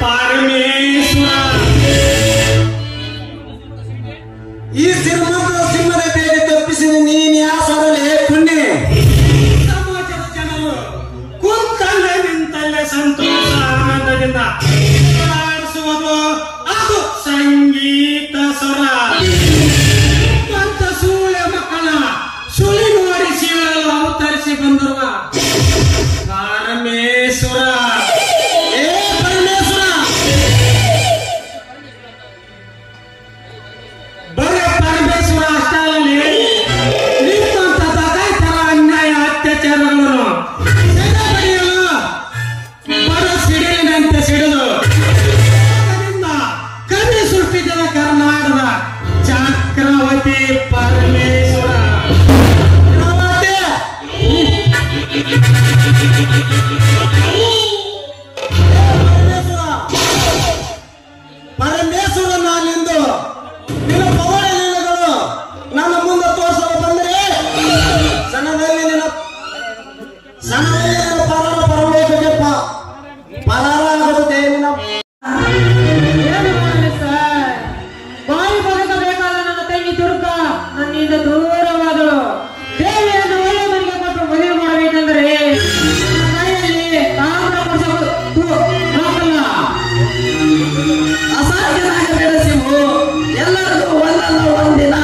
ಪರಮೇಶ್ವರ. ಈ ಶ್ರೀಮಂತ ಸಿಂಹದ ಬೇರೆ ತಪ್ಪಿಸಿದ ನೀನ್ ಯಾಸರಲೇ ಪುಣ್ಯ? ಸಮಾಜದ ಜನರು ಕುಂತಲ್ಲೇ ನಿಂತಲ್ಲೇ ಸಂತೋಷ ಆನಂದದಿಂದ ಆಡಿಸುವುದು ಅದು ಸಂಗೀತ ಸ್ವರ. ಸ್ವಂತ ಸೂಳೆ ಮಕ್ಕಳ ಸುಳಿ ನೋಡಿ ಸೀಳಲು ಅವತರಿಸಿ ಬಂದಿರುವ ಪರಮೇಶ್ವರ. ಏ ಪರಮೇಶ್ವರ, ಬರೇ ಪರಮೇಶ್ವರ ಅಷ್ಟರಲ್ಲಿ ನಿಮ್ಮಂತ ದಗಾಯ್ತರ ಅನ್ಯಾಯ ಅತ್ಯಾಚಾರಗಳನ್ನು ಸೆರೆಪಡೆಯಲು ಬಡ ಸಿಡಿಲಿನಂತೆ ಸಿಡಿದು ಅದರಿಂದ ಕವಿ ಸೃಷ್ಟಿಸಿದ ಕರ್ನಾಟಕದ ಚಕ್ರವರ್ತಿ ಪರಮೇಶ್ವರ. ಮತ್ತೆ ಪರಮೇಶ್ವರ ನಾನಿಂದು ನಿನ್ನ ಪವಾಡ ಲೀಲೆಗಳು ನನ್ನ ಮುಂದೆ ತೋರಿಸಲು ಬಂದರೆ ಸಣ್ಣದಲ್ಲಿ ನಿನ್ನ ಪರಲೋಕಕ್ಕೆ ಪರಾರಾಗುತ್ತದೆ ನಿನ್ನ. ಏನು ಮಾಡಲಿ ಸರ್, ಬಾಯಿ ಬದುಕಬೇಕಾದ ನನ್ನ ತಂಗಿ ದುರ್ಗ ನನ್ನಿಂದ ದೂರವಾದಳು. ದೇವಿಯನ್ನು ಒಳ್ಳೆ ಮನೆಗೆ ಕೊಟ್ಟು ಮದುವೆ ಮಾಡಬೇಕೆಂದರೆ ಕೈಯಲ್ಲಿ ತಾಮ್ರ ಹಾಕಲ್ಲ. ಅಸಾಧ್ಯನಾಗಬೇಡ ಸಿಂಹು, ಎಲ್ಲರಿಗೂ ಒಂದಲ್ಲ ಒಂದಿನ